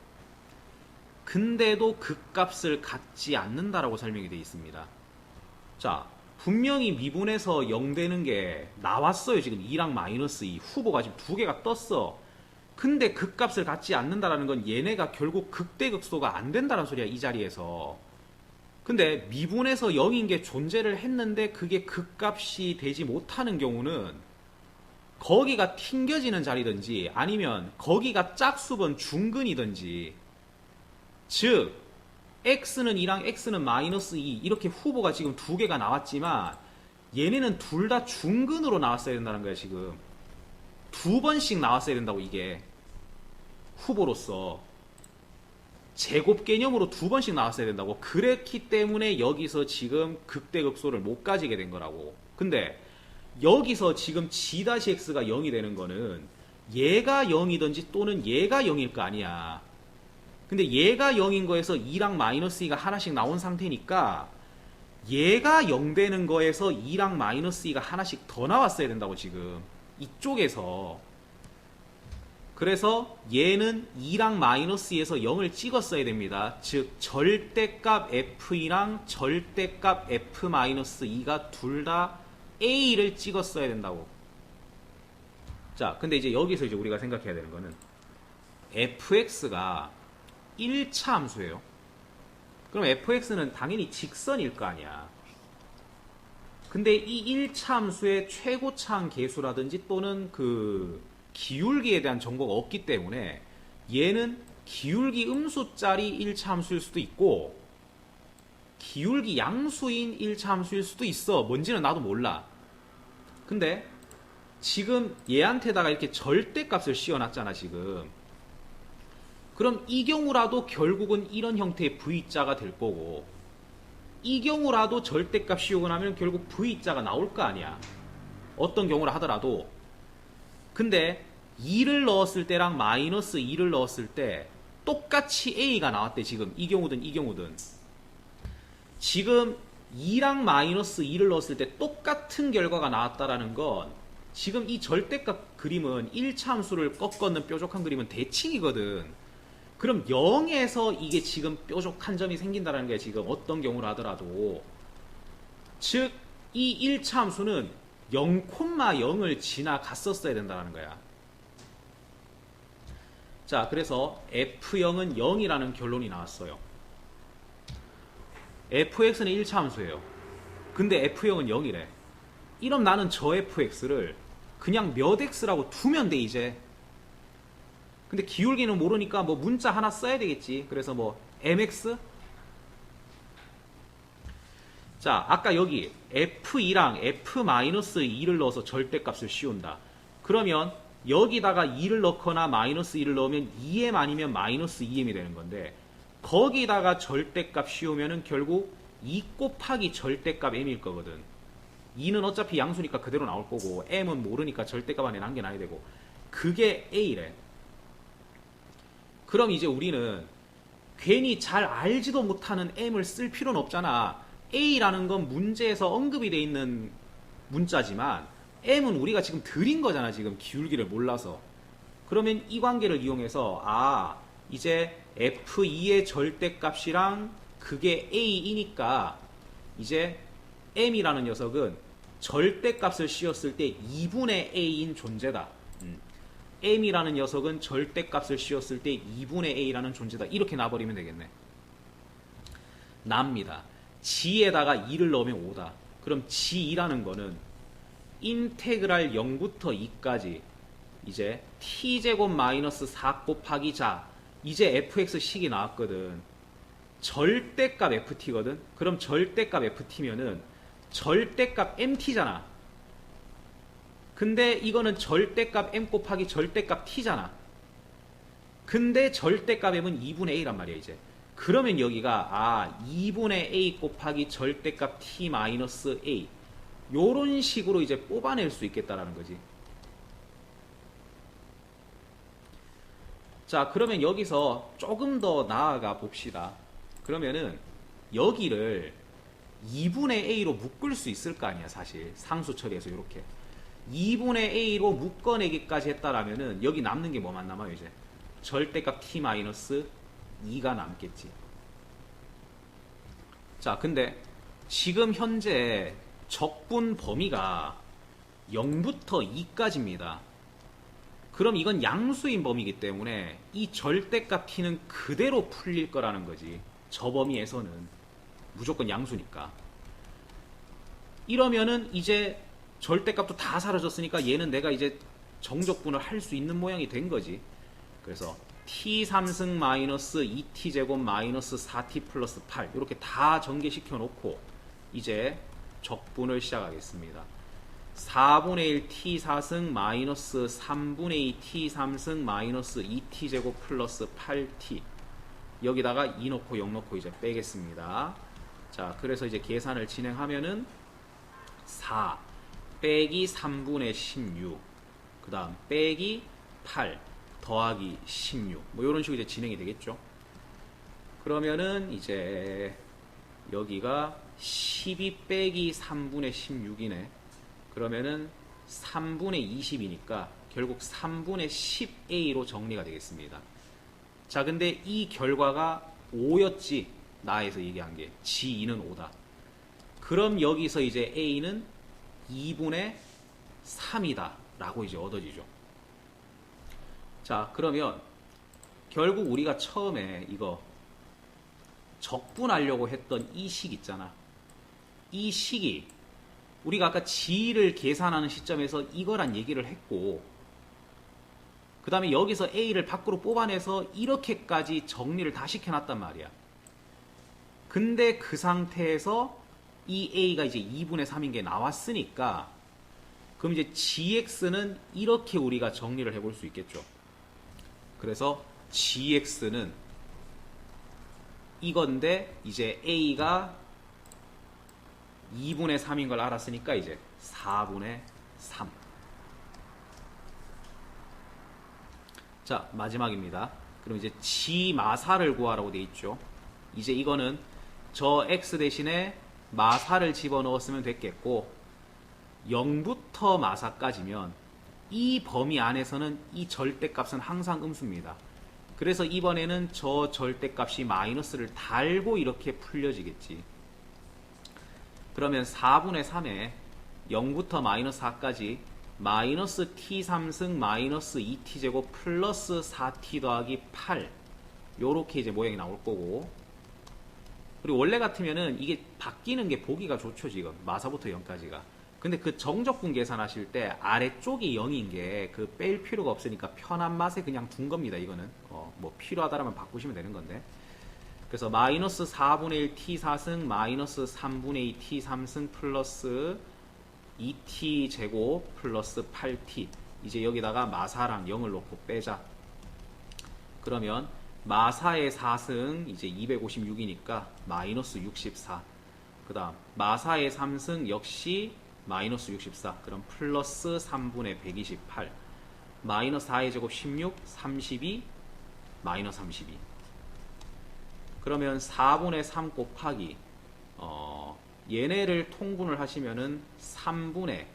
A: 근데도 극값을 갖지 않는다라고 설명이 되어 있습니다. 자, 분명히 미분에서 0 되는 게 나왔어요. 지금 2랑 마이너스 2 후보가 지금 두 개가 떴어. 근데 극값을 갖지 않는다라는 건 얘네가 결국 극대극소가 안 된다는 소리야, 이 자리에서. 근데 미분에서 0인 게 존재를 했는데 그게 극값이 되지 못하는 경우는 거기가 튕겨지는 자리든지 아니면 거기가 짝수번 중근이든지, 즉 x는 2랑 x는 마이너스 2 이렇게 후보가 지금 두 개가 나왔지만 얘네는 둘 다 중근으로 나왔어야 된다는 거야. 지금 두 번씩 나왔어야 된다고. 이게 후보로서 제곱 개념으로 두 번씩 나왔어야 된다고. 그랬기 때문에 여기서 지금 극대극소를 못 가지게 된 거라고. 근데 여기서 지금 g-x가 0이 되는 거는 얘가 0이든지 또는 얘가 0일 거 아니야. 근데 얘가 0인 거에서 2랑 마이너스 2가 하나씩 나온 상태니까 얘가 0 되는 거에서 2랑 마이너스 2가 하나씩 더 나왔어야 된다고. 지금 이쪽에서. 그래서 얘는 2랑 마이너스 2에서 0을 찍었어야 됩니다. 즉 절대값 f2랑 절대값 f-2가 둘 다 a를 찍었어야 된다고. 자, 근데 이제 여기서 이제 우리가 생각해야 되는 거는 fx가 1차 함수예요. 그럼 fx는 당연히 직선일 거 아니야. 근데 이 1차 함수의 최고차항 계수라든지 또는 그 기울기에 대한 정보가 없기 때문에 얘는 기울기 음수짜리 1차 함수일 수도 있고 기울기 양수인 1차 함수일 수도 있어. 뭔지는 나도 몰라. 근데 지금 얘한테다가 이렇게 절대값을 씌워놨잖아 지금. 그럼 이 경우라도 결국은 이런 형태의 V자가 될 거고 이 경우라도 절대값 씌우고 나면 결국 V자가 나올 거 아니야. 어떤 경우라 하더라도. 근데 2를 넣었을 때랑 마이너스 2를 넣었을 때 똑같이 A가 나왔대 지금. 이 경우든 이 경우든. 지금 2랑 마이너스 2를 넣었을 때 똑같은 결과가 나왔다라는 건 지금 이 절대값 그림은 1차 함수를 꺾었는 뾰족한 그림은 대칭이거든. 그럼 0에서 이게 지금 뾰족한 점이 생긴다는 게 지금 어떤 경우를 하더라도 즉 이 1차 함수는 0,0을 지나갔었어야 된다는 거야. 자, 그래서 F0은 0이라는 결론이 나왔어요. fx는 1차 함수예요. 근데 F0은 0이래. 이럼 나는 저 fx를 그냥 몇 x라고 두면 돼 이제. 근데 기울기는 모르니까 뭐 문자 하나 써야 되겠지. 그래서 뭐 mx. 자, 아까 여기 f2랑 f-2를 넣어서 절대값을 씌운다. 그러면 여기다가 2를 넣거나 마이너스 2를 넣으면 2m 아니면 마이너스 2m이 되는 건데 거기다가 절대값 씌우면은 결국 2 곱하기 절대값 m일 거거든. 2는 어차피 양수니까 그대로 나올 거고 m은 모르니까 절대값 안에 남겨놔야 되고 그게 a래. 그럼 이제 우리는 괜히 잘 알지도 못하는 m을 쓸 필요는 없잖아. a라는 건 문제에서 언급이 돼 있는 문자지만 m은 우리가 지금 드린 거잖아. 지금 기울기를 몰라서. 그러면 이 관계를 이용해서 이제 f2의 절대값이랑 그게 a이니까 이제 m이라는 녀석은 절대값을 씌웠을 때 2분의 a인 존재다. m이라는 녀석은 절대값을 씌웠을 때 2분의 a라는 존재다. 이렇게 놔버리면 되겠네. 납니다. g에다가 2를 넣으면 5다. 그럼 g2라는 거는 인테그랄 0부터 2까지 이제 t제곱 마이너스 4 곱하기 자 이제 fx식이 나왔거든. 절대값 ft거든. 그럼 절대값 ft면은 절대값 mt잖아. 근데 이거는 절대값 m 곱하기 절대값 t잖아. 근데 절대값 m은 2분의 a란 말이야 이제. 그러면 여기가 2분의 a 곱하기 절대값 t 마이너스 a 요런 식으로 이제 뽑아낼 수 있겠다라는 거지. 자, 그러면 여기서 조금 더 나아가 봅시다. 그러면은 여기를 2분의 a로 묶을 수 있을 거 아니야 사실. 상수 처리해서 이렇게 2분의 a로 묶어내기까지 했다라면은 여기 남는 게 뭐만 남아요 이제. 절대값 t-2가 남겠지. 자, 근데 지금 현재 적분 범위가 0부터 2까지입니다. 그럼 이건 양수인 범위이기 때문에 이 절대값 t는 그대로 풀릴 거라는 거지. 저 범위에서는 무조건 양수니까. 이러면은 이제 절대값도 다 사라졌으니까 얘는 내가 이제 정적분을 할 수 있는 모양이 된 거지. 그래서 t3승 마이너스 2t제곱 마이너스 4t 플러스 8 이렇게 다 전개시켜 놓고 이제 적분을 시작하겠습니다. 4분의 1 t4승 마이너스 3분의 2 t3승 마이너스 2t제곱 플러스 8t 여기다가 2 넣고 0 넣고 이제 빼겠습니다. 자, 그래서 이제 계산을 진행하면은 4 빼기 3분의 16 그 다음 빼기 8 더하기 16 뭐 이런 식으로 이제 진행이 되겠죠. 그러면은 이제 여기가 12 빼기 3분의 16이네. 그러면은 3분의 20이니까 결국 3분의 10a로 정리가 되겠습니다. 자, 근데 이 결과가 5였지. 나에서 얘기한 게 g2는 5다. 그럼 여기서 이제 a는 2분의 3이다 라고 이제 얻어지죠. 자, 그러면 결국 우리가 처음에 이거 적분하려고 했던 이 식 있잖아. 이 식이 우리가 아까 G를 계산하는 시점에서 이거란 얘기를 했고, 그 다음에 여기서 A를 밖으로 뽑아내서 이렇게까지 정리를 다 시켜놨단 말이야. 근데 그 상태에서 이 A가 이제 2분의 3인 게 나왔으니까, 그럼 이제 GX는 이렇게 우리가 정리를 해볼 수 있겠죠. 그래서 GX는 이건데, 이제 A가 2분의 3인 걸 알았으니까 이제 4분의 3. 자, 마지막입니다. 그럼 이제 G 마사를 구하라고 돼 있죠. 이제 이거는 저 X 대신에 마사를 집어넣었으면 됐겠고, 0부터 마사까지면 이 범위 안에서는 이 절대값은 항상 음수입니다. 그래서 이번에는 저 절대값이 마이너스를 달고 이렇게 풀려지겠지. 그러면 4분의 3에 0부터 마이너스 4까지 마이너스 t3승 마이너스 2t제곱 플러스 4t 더하기 8, 요렇게 이제 모양이 나올 거고, 그리고 원래 같으면은 이게 바뀌는 게 보기가 좋죠. 지금 마사부터 0까지가. 근데 그 정적분 계산하실 때 아래쪽이 0인 게 그 뺄 필요가 없으니까 편한 맛에 그냥 둔 겁니다. 이거는 뭐 필요하다라면 바꾸시면 되는 건데. 그래서 마이너스 4분의 1 t4승 마이너스 3분의 2 t3승 플러스 2t 제곱 플러스 8t, 이제 여기다가 마사랑 0을 놓고 빼자. 그러면 마사의 4승 이제 256이니까 마이너스 64. 그 다음 마사의 3승 역시 마이너스 64. 그럼 플러스 3분의 128. 마이너스 4의 제곱 16, 32, 마이너스 32. 그러면 4분의 3 곱하기 얘네를 통분을 하시면은 3분의,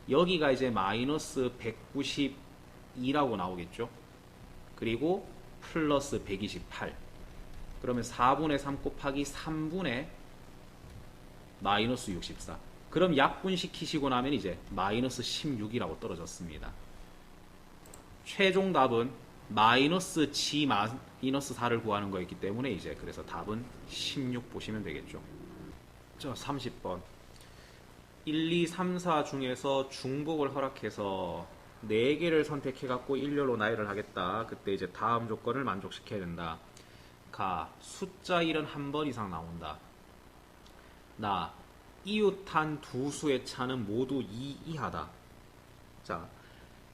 A: 여기가 이제 마이너스 192라고 나오겠죠. 그리고 플러스 128. 그러면 4분의 3 곱하기 3분의 마이너스 64. 그럼 약분시키시고 나면 이제 마이너스 16이라고 떨어졌습니다. 최종 답은 마이너스 G 마이너스 4를 구하는 거였기 때문에 이제 그래서 답은 16 보시면 되겠죠. 자, 30번. 1, 2, 3, 4 중에서 중복을 허락해서 4개를 선택해갖고 일렬로 나열을 하겠다. 그때 이제 다음 조건을 만족시켜야 된다. 가, 숫자 1은 한 번 이상 나온다. 나, 이웃한 두 수의 차는 모두 2 이하다. 자,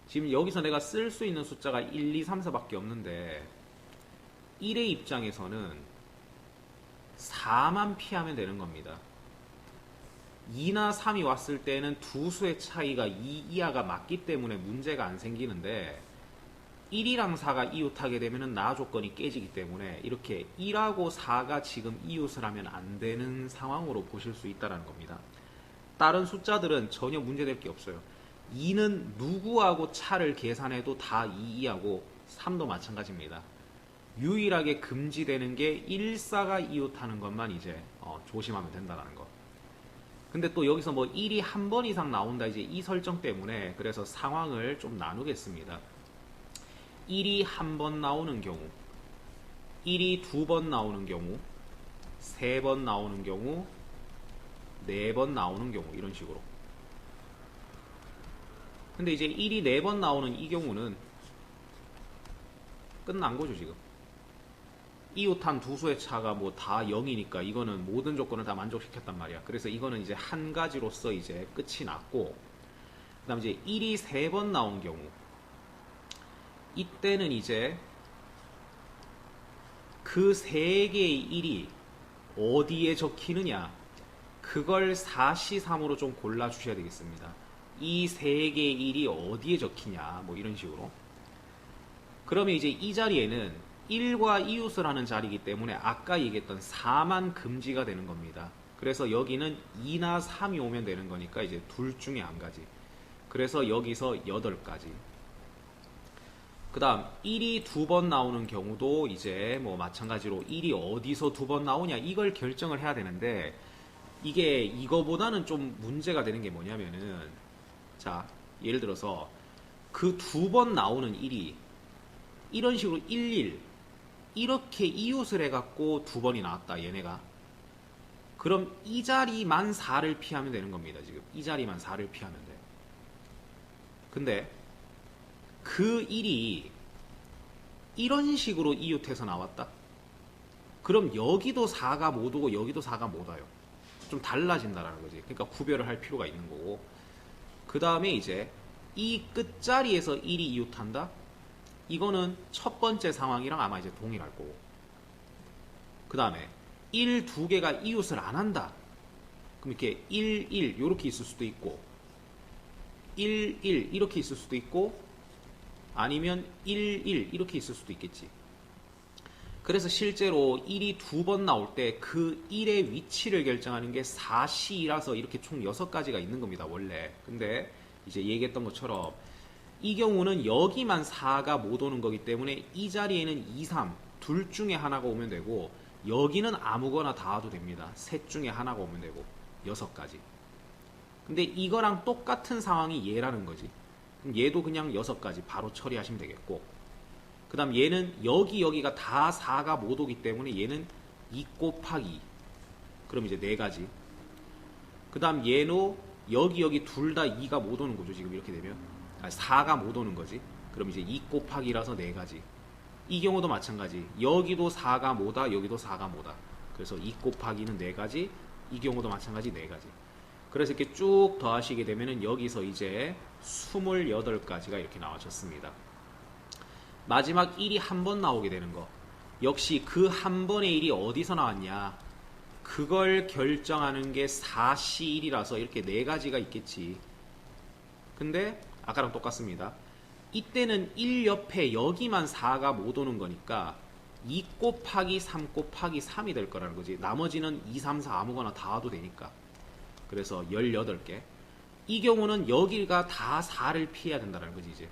A: 지금 여기서 내가 쓸 수 있는 숫자가 1, 2, 3, 4밖에 없는데 1의 입장에서는 4만 피하면 되는 겁니다. 2나 3이 왔을 때는 두 수의 차이가 2 이하가 맞기 때문에 문제가 안 생기는데 1이랑 4가 이웃하게 되면 나 조건이 깨지기 때문에 이렇게 1하고 4가 지금 이웃을 하면 안 되는 상황으로 보실 수 있다는 겁니다. 다른 숫자들은 전혀 문제될 게 없어요. 2는 누구하고 차를 계산해도 다 2 이하고 3도 마찬가지입니다. 유일하게 금지되는 게 1, 4가 이웃하는 것만 이제 조심하면 된다는 거. 근데 또 여기서 뭐 1이 한 번 이상 나온다, 이제 이 설정 때문에 그래서 상황을 좀 나누겠습니다. 1이 한 번 나오는 경우, 1이 두 번 나오는 경우, 3번 나오는 경우, 4번 나오는 경우, 이런 식으로. 근데 이제 1이 4번 나오는 이 경우는 끝난 거죠. 지금 이웃한 두 수의 차가 뭐 다 0이니까 이거는 모든 조건을 다 만족시켰단 말이야. 그래서 이거는 이제 한 가지로서 이제 끝이 났고, 그 다음 이제 1이 3번 나온 경우, 이때는 이제 그 3개의 1이 어디에 적히느냐, 그걸 4시3으로 좀 골라주셔야 되겠습니다. 이 3개의 1이 어디에 적히냐, 뭐 이런 식으로. 그러면 이제 이 자리에는 1과 이웃을 하는 자리이기 때문에 아까 얘기했던 4만 금지가 되는 겁니다. 그래서 여기는 2나 3이 오면 되는 거니까 이제 둘 중에 한 가지. 그래서 여기서 8가지. 그 다음 1이 두 번 나오는 경우도 이제 뭐 마찬가지로 1이 어디서 두 번 나오냐, 이걸 결정을 해야 되는데, 이게 이거보다는 좀 문제가 되는 게 뭐냐면은, 자, 예를 들어서 그 두 번 나오는 1이 이런 식으로 11 이렇게 이웃을 해갖고 두 번이 나왔다, 얘네가. 그럼 이 자리만 4를 피하면 되는 겁니다. 지금 이 자리만 4를 피하면 돼. 근데 그 1이 이런 식으로 이웃해서 나왔다? 그럼 여기도 4가 못 오고 여기도 4가 못 와요. 좀 달라진다라는 거지. 그러니까 구별을 할 필요가 있는 거고. 그 다음에 이제 이 끝자리에서 1이 이웃한다? 이거는 첫 번째 상황이랑 아마 이제 동일할 거고. 그 다음에 1, 두 개가 이웃을 안 한다. 그럼 이렇게 1, 1 이렇게 있을 수도 있고 1, 1 이렇게 있을 수도 있고 아니면 1, 1 이렇게 있을 수도 있겠지. 그래서 실제로 1이 두 번 나올 때 그 1의 위치를 결정하는 게 4C라서 이렇게 총 6가지가 있는 겁니다. 원래. 근데 이제 얘기했던 것처럼 이 경우는 여기만 4가 못 오는 거기 때문에 이 자리에는 2, 3 둘 중에 하나가 오면 되고 여기는 아무거나 다 와도 됩니다. 셋 중에 하나가 오면 되고 6가지. 근데 이거랑 똑같은 상황이 얘라는 거지. 그럼 얘도 그냥 6가지 바로 처리하시면 되겠고, 그 다음 얘는 여기가 다 4가 못 오기 때문에 얘는 2 곱하기 2. 그럼 이제 4가지. 그 다음 얘도 여기 둘 다 2가 못 오는 거죠. 지금 이렇게 되면 4가 못 오는 거지. 그럼 이제 2 곱하기라서 4가지. 이 경우도 마찬가지. 여기도 4가 뭐다, 여기도 4가 뭐다. 그래서 2 곱하기는 4가지, 이 경우도 마찬가지 4가지. 그래서 이렇게 쭉 더하시게 되면은 여기서 이제 28가지가 이렇게 나와졌습니다. 마지막 1이 한 번 나오게 되는 거. 역시 그 한 번의 1이 어디서 나왔냐. 그걸 결정하는 게 4C1이라서 이렇게 4가지가 있겠지. 근데 아까랑 똑같습니다. 이때는 1 옆에 여기만 4가 못 오는 거니까 2 곱하기 3 곱하기 3이 될 거라는 거지. 나머지는 2, 3, 4 아무거나 다 와도 되니까. 그래서 18개. 이 경우는 여기가 다 4를 피해야 된다는 거지 이제.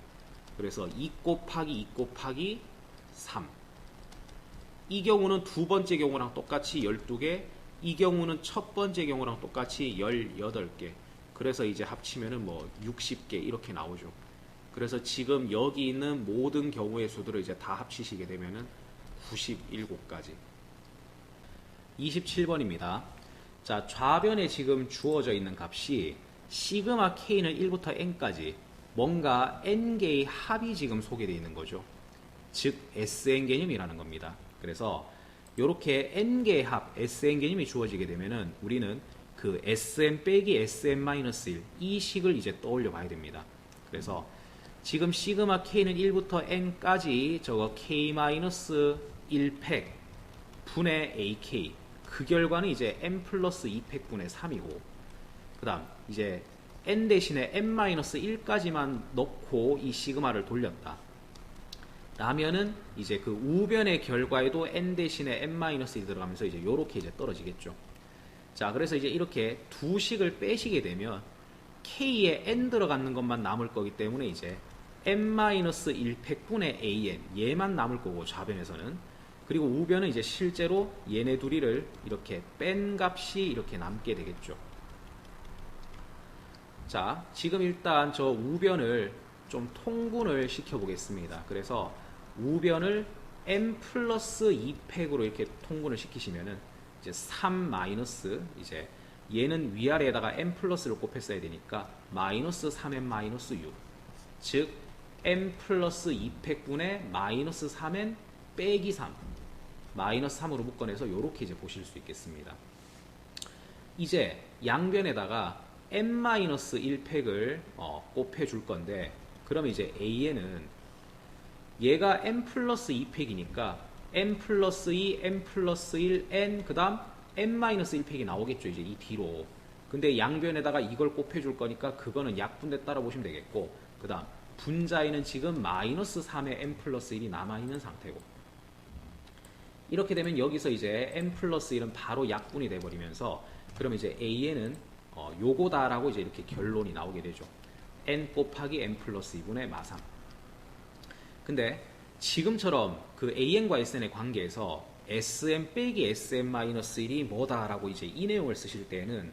A: 그래서 2 곱하기 2 곱하기 3. 이 경우는 두 번째 경우랑 똑같이 12개. 이 경우는 첫 번째 경우랑 똑같이 18개. 그래서 이제 합치면은 뭐 60개 이렇게 나오죠. 그래서 지금 여기 있는 모든 경우의 수들을 이제 다 합치시게 되면은 97가지. 27번입니다. 자, 좌변에 지금 주어져 있는 값이 시그마 k는 1부터 n까지 뭔가 n개의 합이 지금 소개되어 있는 거죠. 즉 SN 개념이라는 겁니다. 그래서 이렇게 n개의 합, SN 개념이 주어지게 되면은 우리는 그 SM 빼기 SM-1 이 식을 이제 떠올려 봐야 됩니다. 그래서 지금 시그마 k는 1부터 n까지 저거 k-1팩 분의 ak, 그 결과는 이제 n 플러스 2팩 분의 3이고, 그 다음 이제 n 대신에 n-1까지만 넣고 이 시그마를 돌렸다 라면은 이제 그 우변의 결과에도 n 대신에 n-1이 들어가면서 이제 요렇게 이제 떨어지겠죠. 자, 그래서 이제 이렇게 두 식을 빼시게 되면 k에 n 들어가는 것만 남을 거기 때문에 이제 n-1팩분의 an 얘만 남을 거고 좌변에서는, 그리고 우변은 이제 실제로 얘네 둘이를 이렇게 뺀 값이 이렇게 남게 되겠죠. 자, 지금 일단 저 우변을 좀 통분을 시켜 보겠습니다. 그래서 우변을 n 플러스 2팩으로 이렇게 통분을 시키시면은 이제 3 마이너스, 이제 얘는 위아래에다가 n 플러스를 곱했어야 되니까 마이너스 3n 마이너스 6, 즉 n 플러스 2팩분의 마이너스 3n 빼기 3, 마이너스 3으로 묶어내서 이렇게 이제 보실 수 있겠습니다. 이제 양변에다가 n-1팩을 곱해 줄 건데, 그러면 이제 an은 얘가 n 플러스 2팩이니까 n 플러스 2, n 플러스 1, n 그 다음 n-1팩이 나오겠죠. 이제 이 뒤로. 근데 양변에다가 이걸 곱해 줄 거니까 그거는 약분대 따라 보시면 되겠고, 그 다음 분자에는 지금 마이너스 3의 n 플러스 1이 남아있는 상태고, 이렇게 되면 여기서 이제 n 플러스 1은 바로 약분이 돼버리면서 그러면 이제 an은 요거다라고 이제 이렇게 결론이 나오게 되죠. n 곱하기 n 플러스 2분의 마3. 근데 지금처럼 그 an과 sn의 관계에서 sn 빼기 sn-1이 뭐다라고 이제 이 내용을 쓰실 때는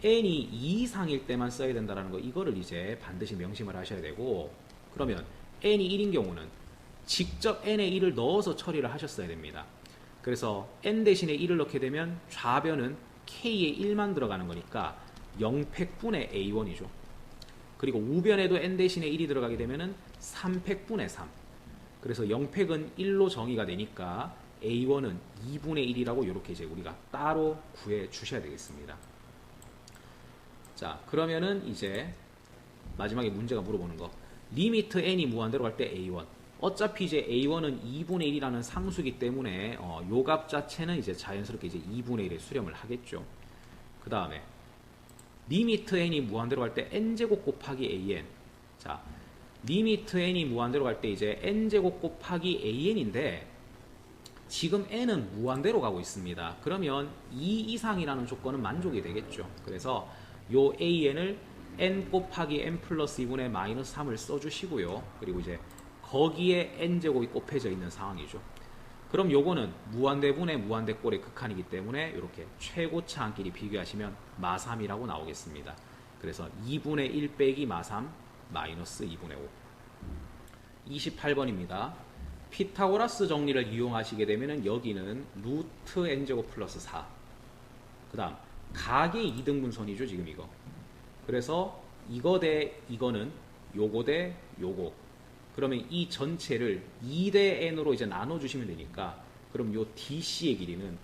A: n이 2 이상일 때만 써야 된다는 거, 이거를 이제 반드시 명심을 하셔야 되고, 그러면 n이 1인 경우는 직접 n에 1을 넣어서 처리를 하셨어야 됩니다. 그래서 n 대신에 1을 넣게 되면 좌변은 k에 1만 들어가는 거니까 0팩분의 a1이죠. 그리고 우변에도 n 대신에 1이 들어가게 되면은 3팩분의 3. 그래서 0팩은 1로 정의가 되니까 a1은 2분의 1이라고 이렇게 이제 우리가 따로 구해 주셔야 되겠습니다. 자, 그러면은 이제 마지막에 문제가 물어보는 거. 리미트 n이 무한대로 갈 때 a1. 어차피 이제 a1은 2분의 1이라는 상수이기 때문에 요 값 자체는 이제 자연스럽게 이제 2분의 1에 수렴을 하겠죠. 그 다음에 리미트 n이 무한대로 갈 때 n제곱 곱하기 an. 자, 리미트 n이 무한대로 갈 때 이제 n제곱 곱하기 an인데 지금 n은 무한대로 가고 있습니다. 그러면 2 이상이라는 조건은 만족이 되겠죠. 그래서 요 an을 n 곱하기 n 플러스 2분의 마이너스 3을 써주시고요. 그리고 이제 거기에 n제곱이 곱해져 있는 상황이죠. 그럼 요거는 무한대분의 무한대꼴의 극한이기 때문에 이렇게 최고차항끼리 비교하시면 마3이라고 나오겠습니다. 그래서 2분의 1 빼기 마3 마이너스 2분의 5. 28번입니다. 피타고라스 정리를 이용하시게 되면 여기는 루트 n제곱 플러스 4. 그 다음 각의 2등분선이죠. 지금 이거. 그래서 이거 대 이거는 요거 대 요거. 그러면 이 전체를 2대 n으로 이제 나눠주시면 되니까 그럼 요 DC의 길이는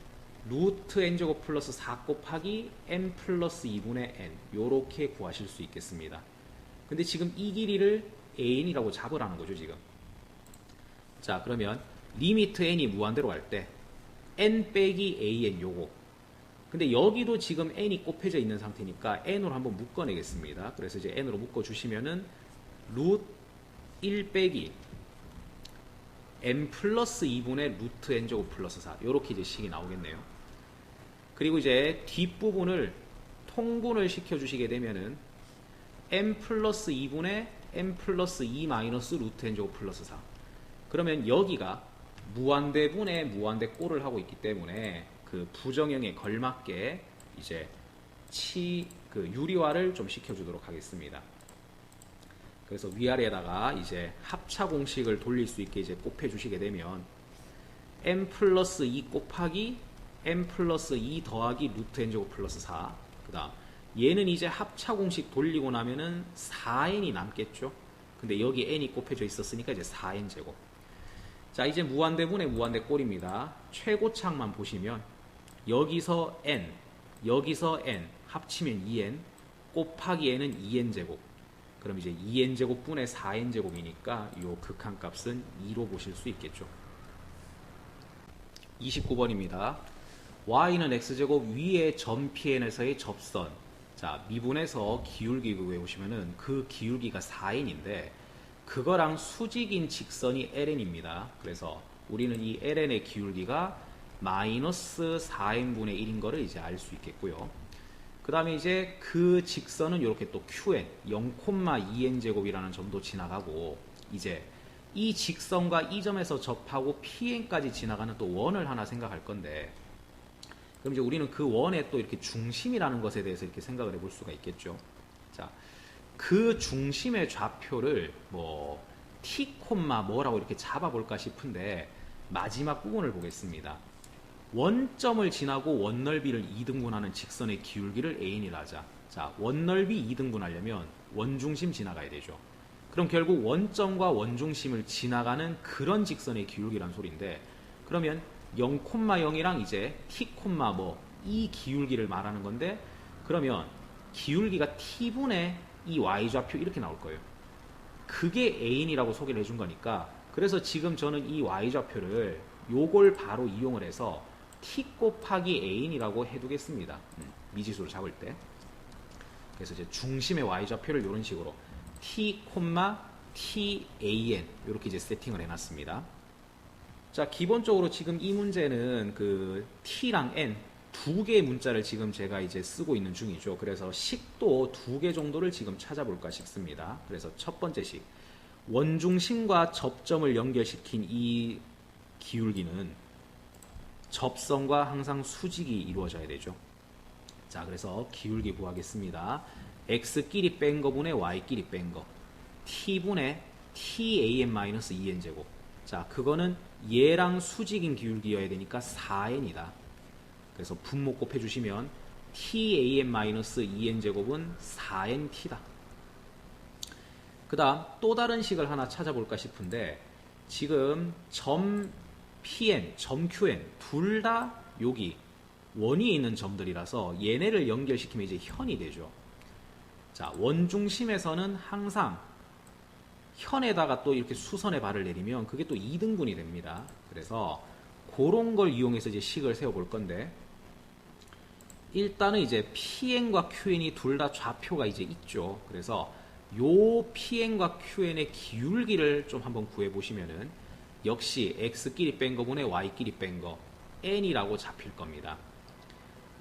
A: 루트 n제곱 플러스 4 곱하기 n 플러스 2분의 n 요렇게 구하실 수 있겠습니다. 근데 지금 이 길이를 an이라고 잡으라는 거죠. 지금. 자, 그러면 리미트 n이 무한대로 갈 때 n 빼기 an 요거. 근데 여기도 지금 n이 곱해져 있는 상태니까 n으로 한번 묶어내겠습니다. 그래서 이제 n으로 묶어주시면은 루트 1 빼기 n 플러스 2분의 루트 n제곱 플러스 4 요렇게 이제 식이 나오겠네요. 그리고 이제 뒷부분을 통분을 시켜주시게 되면은 n 플러스 2분의 n 플러스 2 마이너스 루트 n제곱 플러스 4. 그러면 여기가 무한대분의 무한대꼴을 하고 있기 때문에 그 부정형에 걸맞게 이제 유리화를 좀 시켜주도록 하겠습니다. 그래서 위아래에다가 이제 합차 공식을 돌릴 수 있게 이제 곱해 주시게 되면 n 플러스 2 곱하기 n 플러스 2 더하기 루트 n제곱 플러스 4. 그 다음 얘는 이제 합차 공식 돌리고 나면은 4n이 남겠죠. 근데 여기 n이 곱해져 있었으니까 이제 4n 제곱. 자, 이제 무한대분의 무한대꼴입니다. 최고차항만 보시면 여기서 n, 여기서 n 합치면 2n 곱하기 n은 2n 제곱. 그럼 이제 2n 제곱분의 4n 제곱이니까 이 극한값은 2로 보실 수 있겠죠. 29번입니다. y는 x제곱 위에 점 pn에서의 접선. 자, 미분에서 기울기 외우시면은 그 기울기가 4n인데 그거랑 수직인 직선이 ln입니다. 그래서 우리는 이 ln의 기울기가 마이너스 4n분의 1인 거를 이제 알 수 있겠고요. 그 다음에 이제 그 직선은 이렇게 또 qn 0,2n 제곱이라는 점도 지나가고 이제 이 직선과 이 점에서 접하고 pn까지 지나가는 또 원을 하나 생각할 건데 그럼 이제 우리는 그 원의 또 이렇게 중심이라는 것에 대해서 이렇게 생각을 해볼 수가 있겠죠. 자, 그 중심의 좌표를 뭐 t, 뭐라고 이렇게 잡아볼까 싶은데 마지막 부분을 보겠습니다. 원점을 지나고 원넓이를 2등분하는 직선의 기울기를 A이라 하자. 자, 원넓이 2등분하려면 원중심 지나가야 되죠. 그럼 결국 원점과 원중심을 지나가는 그런 직선의 기울기란 소리인데 그러면 0,0이랑 이제 t, 이 기울기를 말하는 건데 그러면 기울기가 t분의 이 y좌표 이렇게 나올 거예요. 그게 A인이라고 소개를 해준 거니까 그래서 지금 저는 이 y좌표를 요걸 바로 이용을 해서 t 곱하기 A인이라고 해두겠습니다. 미지수를 잡을 때. 그래서 이제 중심의 y좌표를 이런 식으로 t, tan 이렇게 이제 세팅을 해놨습니다. 자, 기본적으로 지금 이 문제는 그 t랑 n 두 개의 문자를 지금 제가 이제 쓰고 있는 중이죠. 그래서 식도 두 개 정도를 지금 찾아볼까 싶습니다. 그래서 첫 번째 식, 원중심과 접점을 연결시킨 이 기울기는 접선과 항상 수직이 이루어져야 되죠. 자, 그래서 기울기 구하겠습니다. x끼리 뺀 거분의 y끼리 뺀 거. t분의 tan-2n 제곱. 자, 그거는 얘랑 수직인 기울기여야 되니까 4n이다. 그래서 분모 곱해주시면 tan-2n 제곱은 4nt다. 그 다음 또 다른 식을 하나 찾아볼까 싶은데, 지금 점 pn, 점 qn 둘 다 여기 원위에 있는 점들이라서 얘네를 연결시키면 이제 현이 되죠. 자, 원중심에서는 항상 현에다가 또 이렇게 수선의 발을 내리면 그게 또 2등분이 됩니다. 그래서 그런 걸 이용해서 이제 식을 세워볼 건데, 일단은 이제 PN과 QN이 둘 다 좌표가 이제 있죠. 그래서 요 PN과 QN의 기울기를 좀 한번 구해보시면은 역시 X끼리 뺀 거분의 Y끼리 뺀 거 N이라고 잡힐 겁니다.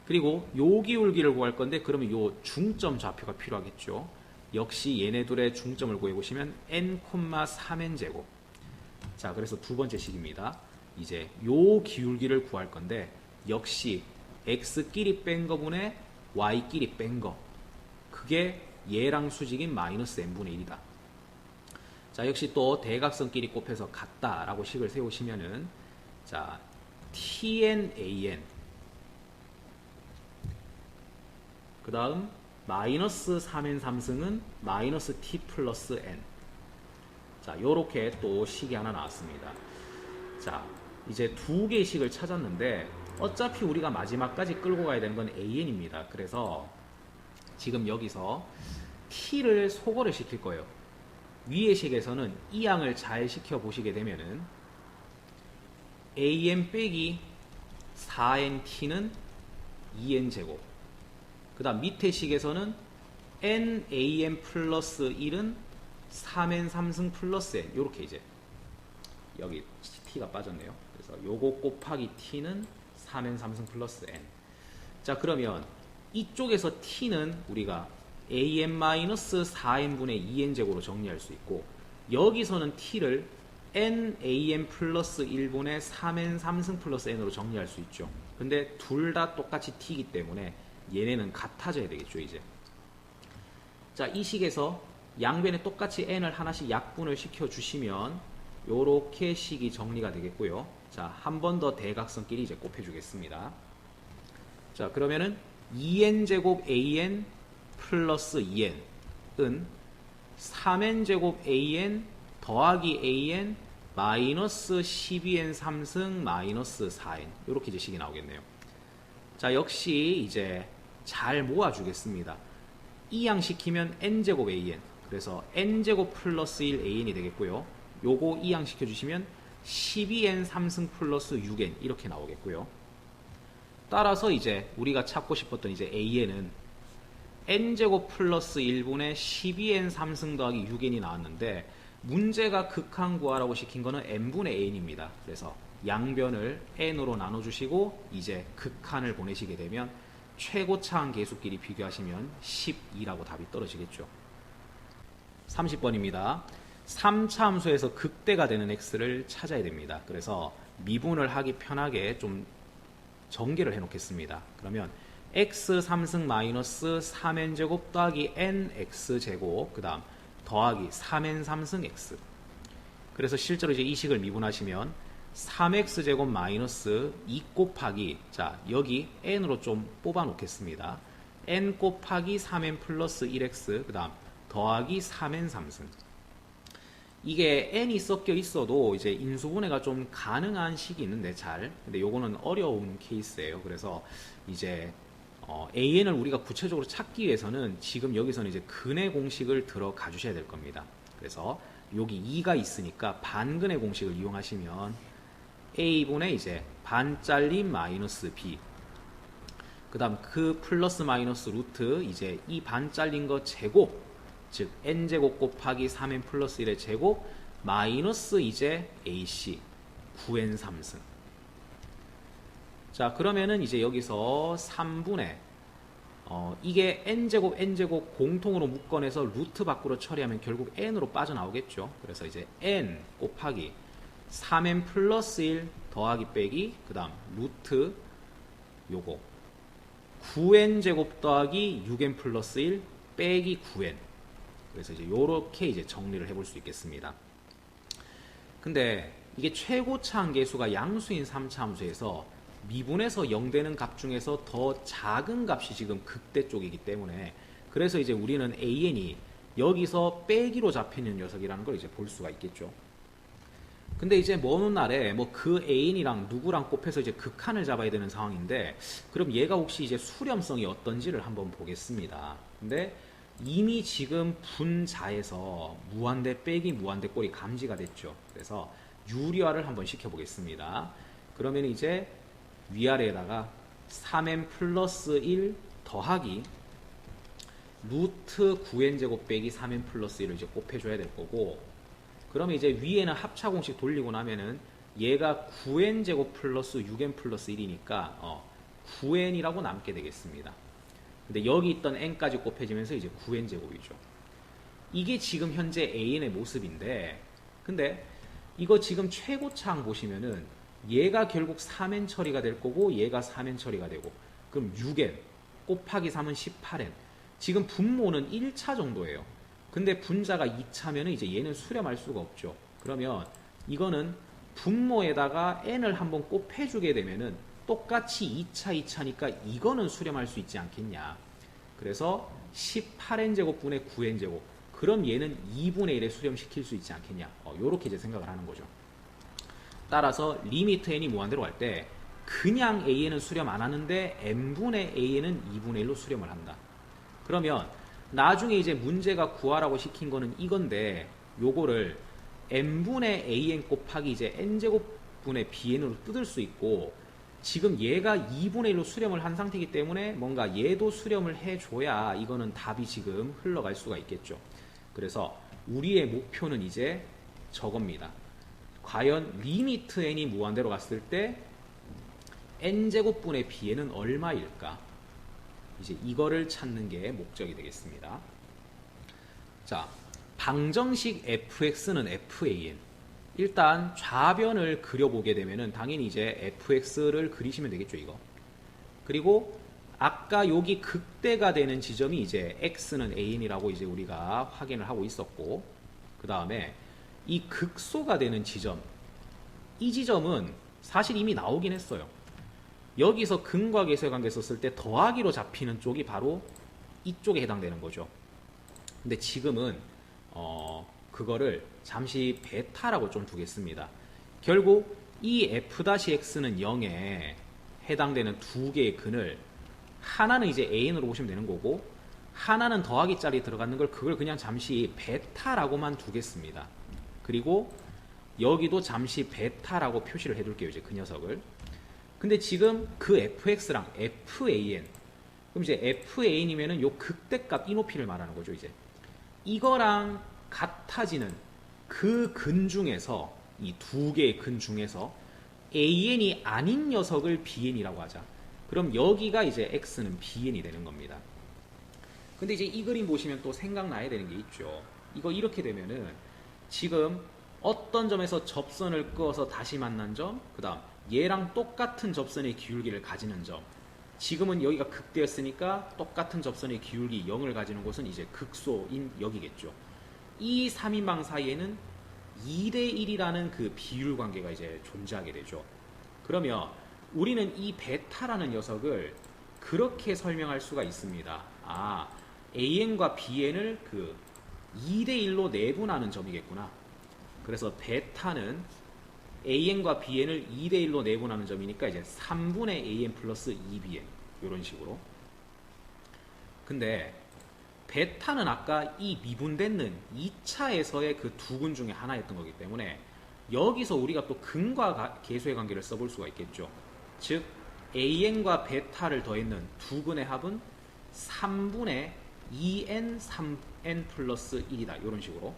A: 그리고 요 기울기를 구할 건데, 그러면 요 중점 좌표가 필요하겠죠. 역시 얘네 둘의 중점을 구해보시면 n,3n 제곱. 자, 그래서 두 번째 식입니다. 이제 요 기울기를 구할 건데, 역시 x끼리 뺀 거분의 y끼리 뺀 거, 그게 얘랑 수직인 마이너스 n분의 1이다. 자, 역시 또 대각선끼리 곱해서 같다라고 식을 세우시면은, 자, tnan, 그 다음 마이너스 3n 3승은 마이너스 t 플러스 n. 자, 요렇게 또 식이 하나 나왔습니다. 자, 이제 두 개의 식을 찾았는데, 어차피 우리가 마지막까지 끌고 가야 되는 건 an입니다. 그래서 지금 여기서 t를 소거를 시킬 거예요. 위의 식에서는 이 양을 잘 시켜 보시게 되면은 an 빼기 4nt는 2n 제곱, 그 다음 밑에 식에서는 nan 플러스 1은 3n 3승 플러스 n, 요렇게 이제 여기 t가 빠졌네요. 그래서 요거 곱하기 t는 3n 3승 플러스 n. 자, 그러면 이쪽에서 t는 우리가 an-4n분의 2n 제곱으로 정리할 수 있고, 여기서는 t를 nan 플러스 1분의 3n 3승 플러스 n으로 정리할 수 있죠. 근데 둘 다 똑같이 t이기 때문에 얘네는 같아져야 되겠죠, 이제. 자, 이 식에서 양변에 똑같이 n을 하나씩 약분을 시켜주시면 요렇게 식이 정리가 되겠고요. 자, 한 번 더 대각선끼리 이제 곱해주겠습니다. 자, 그러면은 2n제곱 an 플러스 2n은 3n제곱 an 더하기 an 마이너스 12n 3승 마이너스 4n, 요렇게 이제 식이 나오겠네요. 자, 역시 이제 잘 모아주겠습니다. 이항시키면 n제곱 an, 그래서 n제곱 플러스 1 an이 되겠고요. 요거 이항시켜주시면 12n 3승 플러스 6n 이렇게 나오겠고요. 따라서 이제 우리가 찾고 싶었던 이제 an은 n제곱 플러스 1분의 12n 3승 더하기 6n이 나왔는데, 문제가 극한 구하라고 시킨 거는 n분의 an입니다. 그래서 양변을 n으로 나눠주시고 이제 극한을 보내시게 되면 최고차항 계수끼리 비교하시면 12라고 답이 떨어지겠죠. 30번입니다. 3차 함수에서 극대가 되는 x를 찾아야 됩니다. 그래서 미분을 하기 편하게 좀 전개를 해 놓겠습니다. 그러면 x 3승 마이너스 3n제곱 더하기 nx제곱, 그 다음 더하기 3n 3승 x. 그래서 실제로 이제 이 식을 미분하시면 3x제곱 마이너스 2 곱하기, 자, 여기 n으로 좀 뽑아 놓겠습니다. n 곱하기 3n 플러스 1x, 그 다음 더하기 3n 3승. 이게 n이 섞여 있어도 이제 인수분해가 좀 가능한 식이 있는데 근데 요거는 어려운 케이스예요. 그래서 이제 an을 우리가 구체적으로 찾기 위해서는 지금 여기서는 이제 근의 공식을 들어가 주셔야 될 겁니다. 그래서 여기 2가 있으니까 반근의 공식을 이용하시면 a분의 이제 반 잘린 마이너스 b, 그 다음 그 플러스 마이너스 루트 이제 이 반 잘린 거 제곱, 즉 n제곱 곱하기 3n 플러스 1의 제곱 마이너스 이제 ac 9n 3승. 자, 그러면은 이제 여기서 3분의 이게 n제곱 공통으로 묶어내서 루트 밖으로 처리하면 결국 n으로 빠져나오겠죠. 그래서 이제 n 곱하기 3n 플러스 1 더하기 빼기, 그 다음 루트 요거 9n제곱 더하기 6n 플러스 1 빼기 9n. 그래서 이제 요렇게 이제 정리를 해볼 수 있겠습니다. 근데 이게 최고차항 계수가 양수인 3차 함수에서 미분에서 0 되는 값 중에서 더 작은 값이 지금 극대 쪽이기 때문에 그래서 이제 우리는 AN이 여기서 빼기로 잡히는 녀석이라는 걸 이제 볼 수가 있겠죠. 근데 이제 먼 훗날에 뭐 그 AN이랑 누구랑 곱해서 이제 극한을 잡아야 되는 상황인데 그럼 얘가 혹시 이제 수렴성이 어떤지를 한번 보겠습니다. 근데 이미 지금 분자에서 무한대 빼기 무한대 꼴이 감지가 됐죠. 그래서 유리화를 한번 시켜보겠습니다. 그러면 이제 위아래에다가 3n 플러스 1 더하기 루트 9n제곱 빼기 3n 플러스 1을 이제 곱해줘야 될 거고 그러면 이제 위에는 합차 공식 돌리고 나면은 얘가 9n제곱 플러스 6n 플러스 1이니까 9n이라고 남게 되겠습니다. 근데 여기 있던 n까지 곱해지면서 이제 9n제곱이죠. 이게 지금 현재 AN의 모습인데 근데 이거 지금 최고차항 보시면은 얘가 결국 3n 처리가 될 거고 얘가 3n 처리가 되고 그럼 6n 곱하기 3은 18n 지금 분모는 1차 정도예요. 근데 분자가 2차면은 이제 얘는 수렴할 수가 없죠. 그러면 이거는 분모에다가 n을 한번 곱해주게 되면은 똑같이 2차니까 이거는 수렴할 수 있지 않겠냐. 그래서 18n제곱분의 9n제곱 그럼 얘는 2분의 1에 수렴시킬 수 있지 않겠냐. 요렇게 이제 생각을 하는 거죠. 따라서 리미트 n이 무한대로 갈 때 그냥 AN은 수렴 안 하는데 n분의 AN은 2분의 1로 수렴을 한다. 그러면 나중에 이제 문제가 구하라고 시킨 거는 이건데 요거를 n분의 an 곱하기 이제 n제곱분의 bn으로 뜯을 수 있고 지금 얘가 2분의 1로 수렴을 한 상태이기 때문에 뭔가 얘도 수렴을 해줘야 이거는 답이 지금 흘러갈 수가 있겠죠. 그래서 우리의 목표는 이제 저겁니다. 과연 리미트 n이 무한대로 갔을 때 n제곱분의 bn은 얼마일까? 이제 이거를 찾는 게 목적이 되겠습니다. 자, 방정식 fx는 fan. 일단 좌변을 그려보게 되면은 당연히 이제 fx를 그리시면 되겠죠, 이거. 그리고 아까 여기 극대가 되는 지점이 이제 x는 an이라고 이제 우리가 확인을 하고 있었고, 그 다음에 이 극소가 되는 지점, 이 지점은 사실 이미 나오긴 했어요. 여기서 근과 계수의 관계 썼을 때 더하기로 잡히는 쪽이 바로 이쪽에 해당되는 거죠. 근데 지금은 그거를 잠시 베타라고 좀 두겠습니다. 결국 이 f-x는 0에 해당되는 두 개의 근을 하나는 이제 an으로 보시면 되는 거고 하나는 더하기 자리에 들어가는 걸 그걸 그냥 잠시 베타라고만 두겠습니다. 그리고 여기도 잠시 베타라고 표시를 해둘게요. 이제 그 녀석을. 근데 지금 그 fx랑 fan 그럼 이제 fan이면은 요 극대값 이 높이를 말하는 거죠. 이제 이거랑 같아지는 그 근 중에서 이 두 개의 근 중에서 an이 아닌 녀석을 bn이라고 하자. 그럼 여기가 이제 x는 bn이 되는 겁니다. 근데 이제 이 그림 보시면 또 생각나야 되는 게 있죠. 이거 이렇게 되면은 지금 어떤 점에서 접선을 끄어서 다시 만난 점, 그 다음 얘랑 똑같은 접선의 기울기를 가지는 점. 지금은 여기가 극대였으니까 똑같은 접선의 기울기 0을 가지는 곳은 이제 극소인 여기겠죠. 이 3인방 사이에는 2대1이라는 그 비율 관계가 이제 존재하게 되죠. 그러면 우리는 이 베타라는 녀석을 그렇게 설명할 수가 있습니다. AN과 BN을 그 2대1로 내분하는 점이겠구나. 그래서 베타는 AN과 BN을 2대1로 내분하는 점이니까 이제 3분의 AN 플러스 2BN 이런 식으로. 근데 베타는 아까 이 미분되는 2차에서의 그 두 근 중에 하나였던 거기 때문에 여기서 우리가 또 근과 계수의 관계를 써볼 수가 있겠죠. 즉 AN과 베타를 더했는 두 근의 합은 3분의 2n 3n 플러스 1이다. 이런 식으로.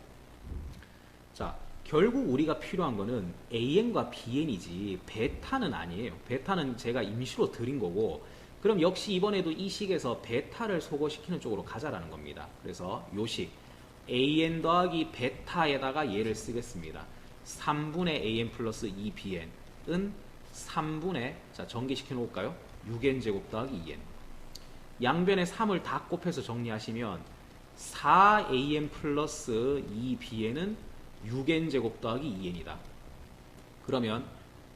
A: 자, 결국 우리가 필요한 거는 AN과 BN이지 베타는 아니에요. 베타는 제가 임시로 드린 거고 그럼 역시 이번에도 이 식에서 베타를 소거시키는 쪽으로 가자라는 겁니다. 그래서 요 식 AN 더하기 베타에다가 얘를 쓰겠습니다. 3분의 AN 플러스 2BN은 3분의 자 전개시켜 놓을까요? 6n 제곱 더하기 2n 양변에 3을 다 곱해서 정리하시면 4an 플러스 2bn은 6n 제곱 더하기 2n이다. 그러면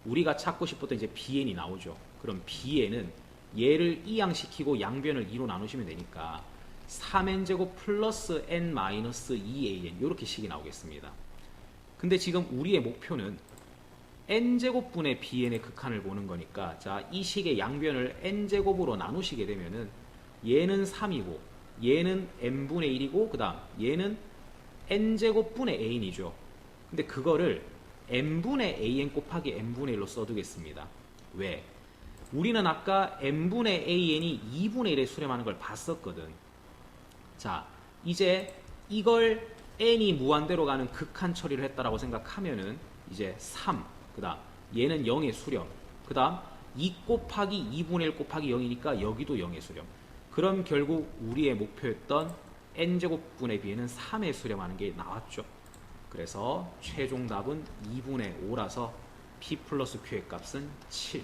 A: 우리가 찾고 싶었던 이제 bn이 나오죠. 그럼 b에는 얘를 이항시키고 양변을 2로 나누시면 되니까 3n제곱 플러스 n-2an 이렇게 식이 나오겠습니다. 근데 지금 우리의 목표는 n제곱분의 bn의 극한을 보는 거니까 자, 이 식의 양변을 n제곱으로 나누시게 되면은 얘는 3이고 얘는 n분의 1이고 그 다음 얘는 n제곱분의 an이죠. 근데 그거를 n분의 an 곱하기 n분의 1로 써두겠습니다. 왜? 우리는 아까 n분의 an이 2분의 1에 수렴하는 걸 봤었거든. 자, 이제 이걸 n이 무한대로 가는 극한 처리를 했다라고 생각하면은 이제 3, 그 다음 얘는 0의 수렴, 그 다음 2 곱하기 2분의 1 곱하기 0이니까 여기도 0의 수렴. 그럼 결국 우리의 목표였던 n제곱분의 b는 3의 수렴하는 게 나왔죠. 그래서 최종 답은 2분의 5라서 p 플러스 q의 값은 7.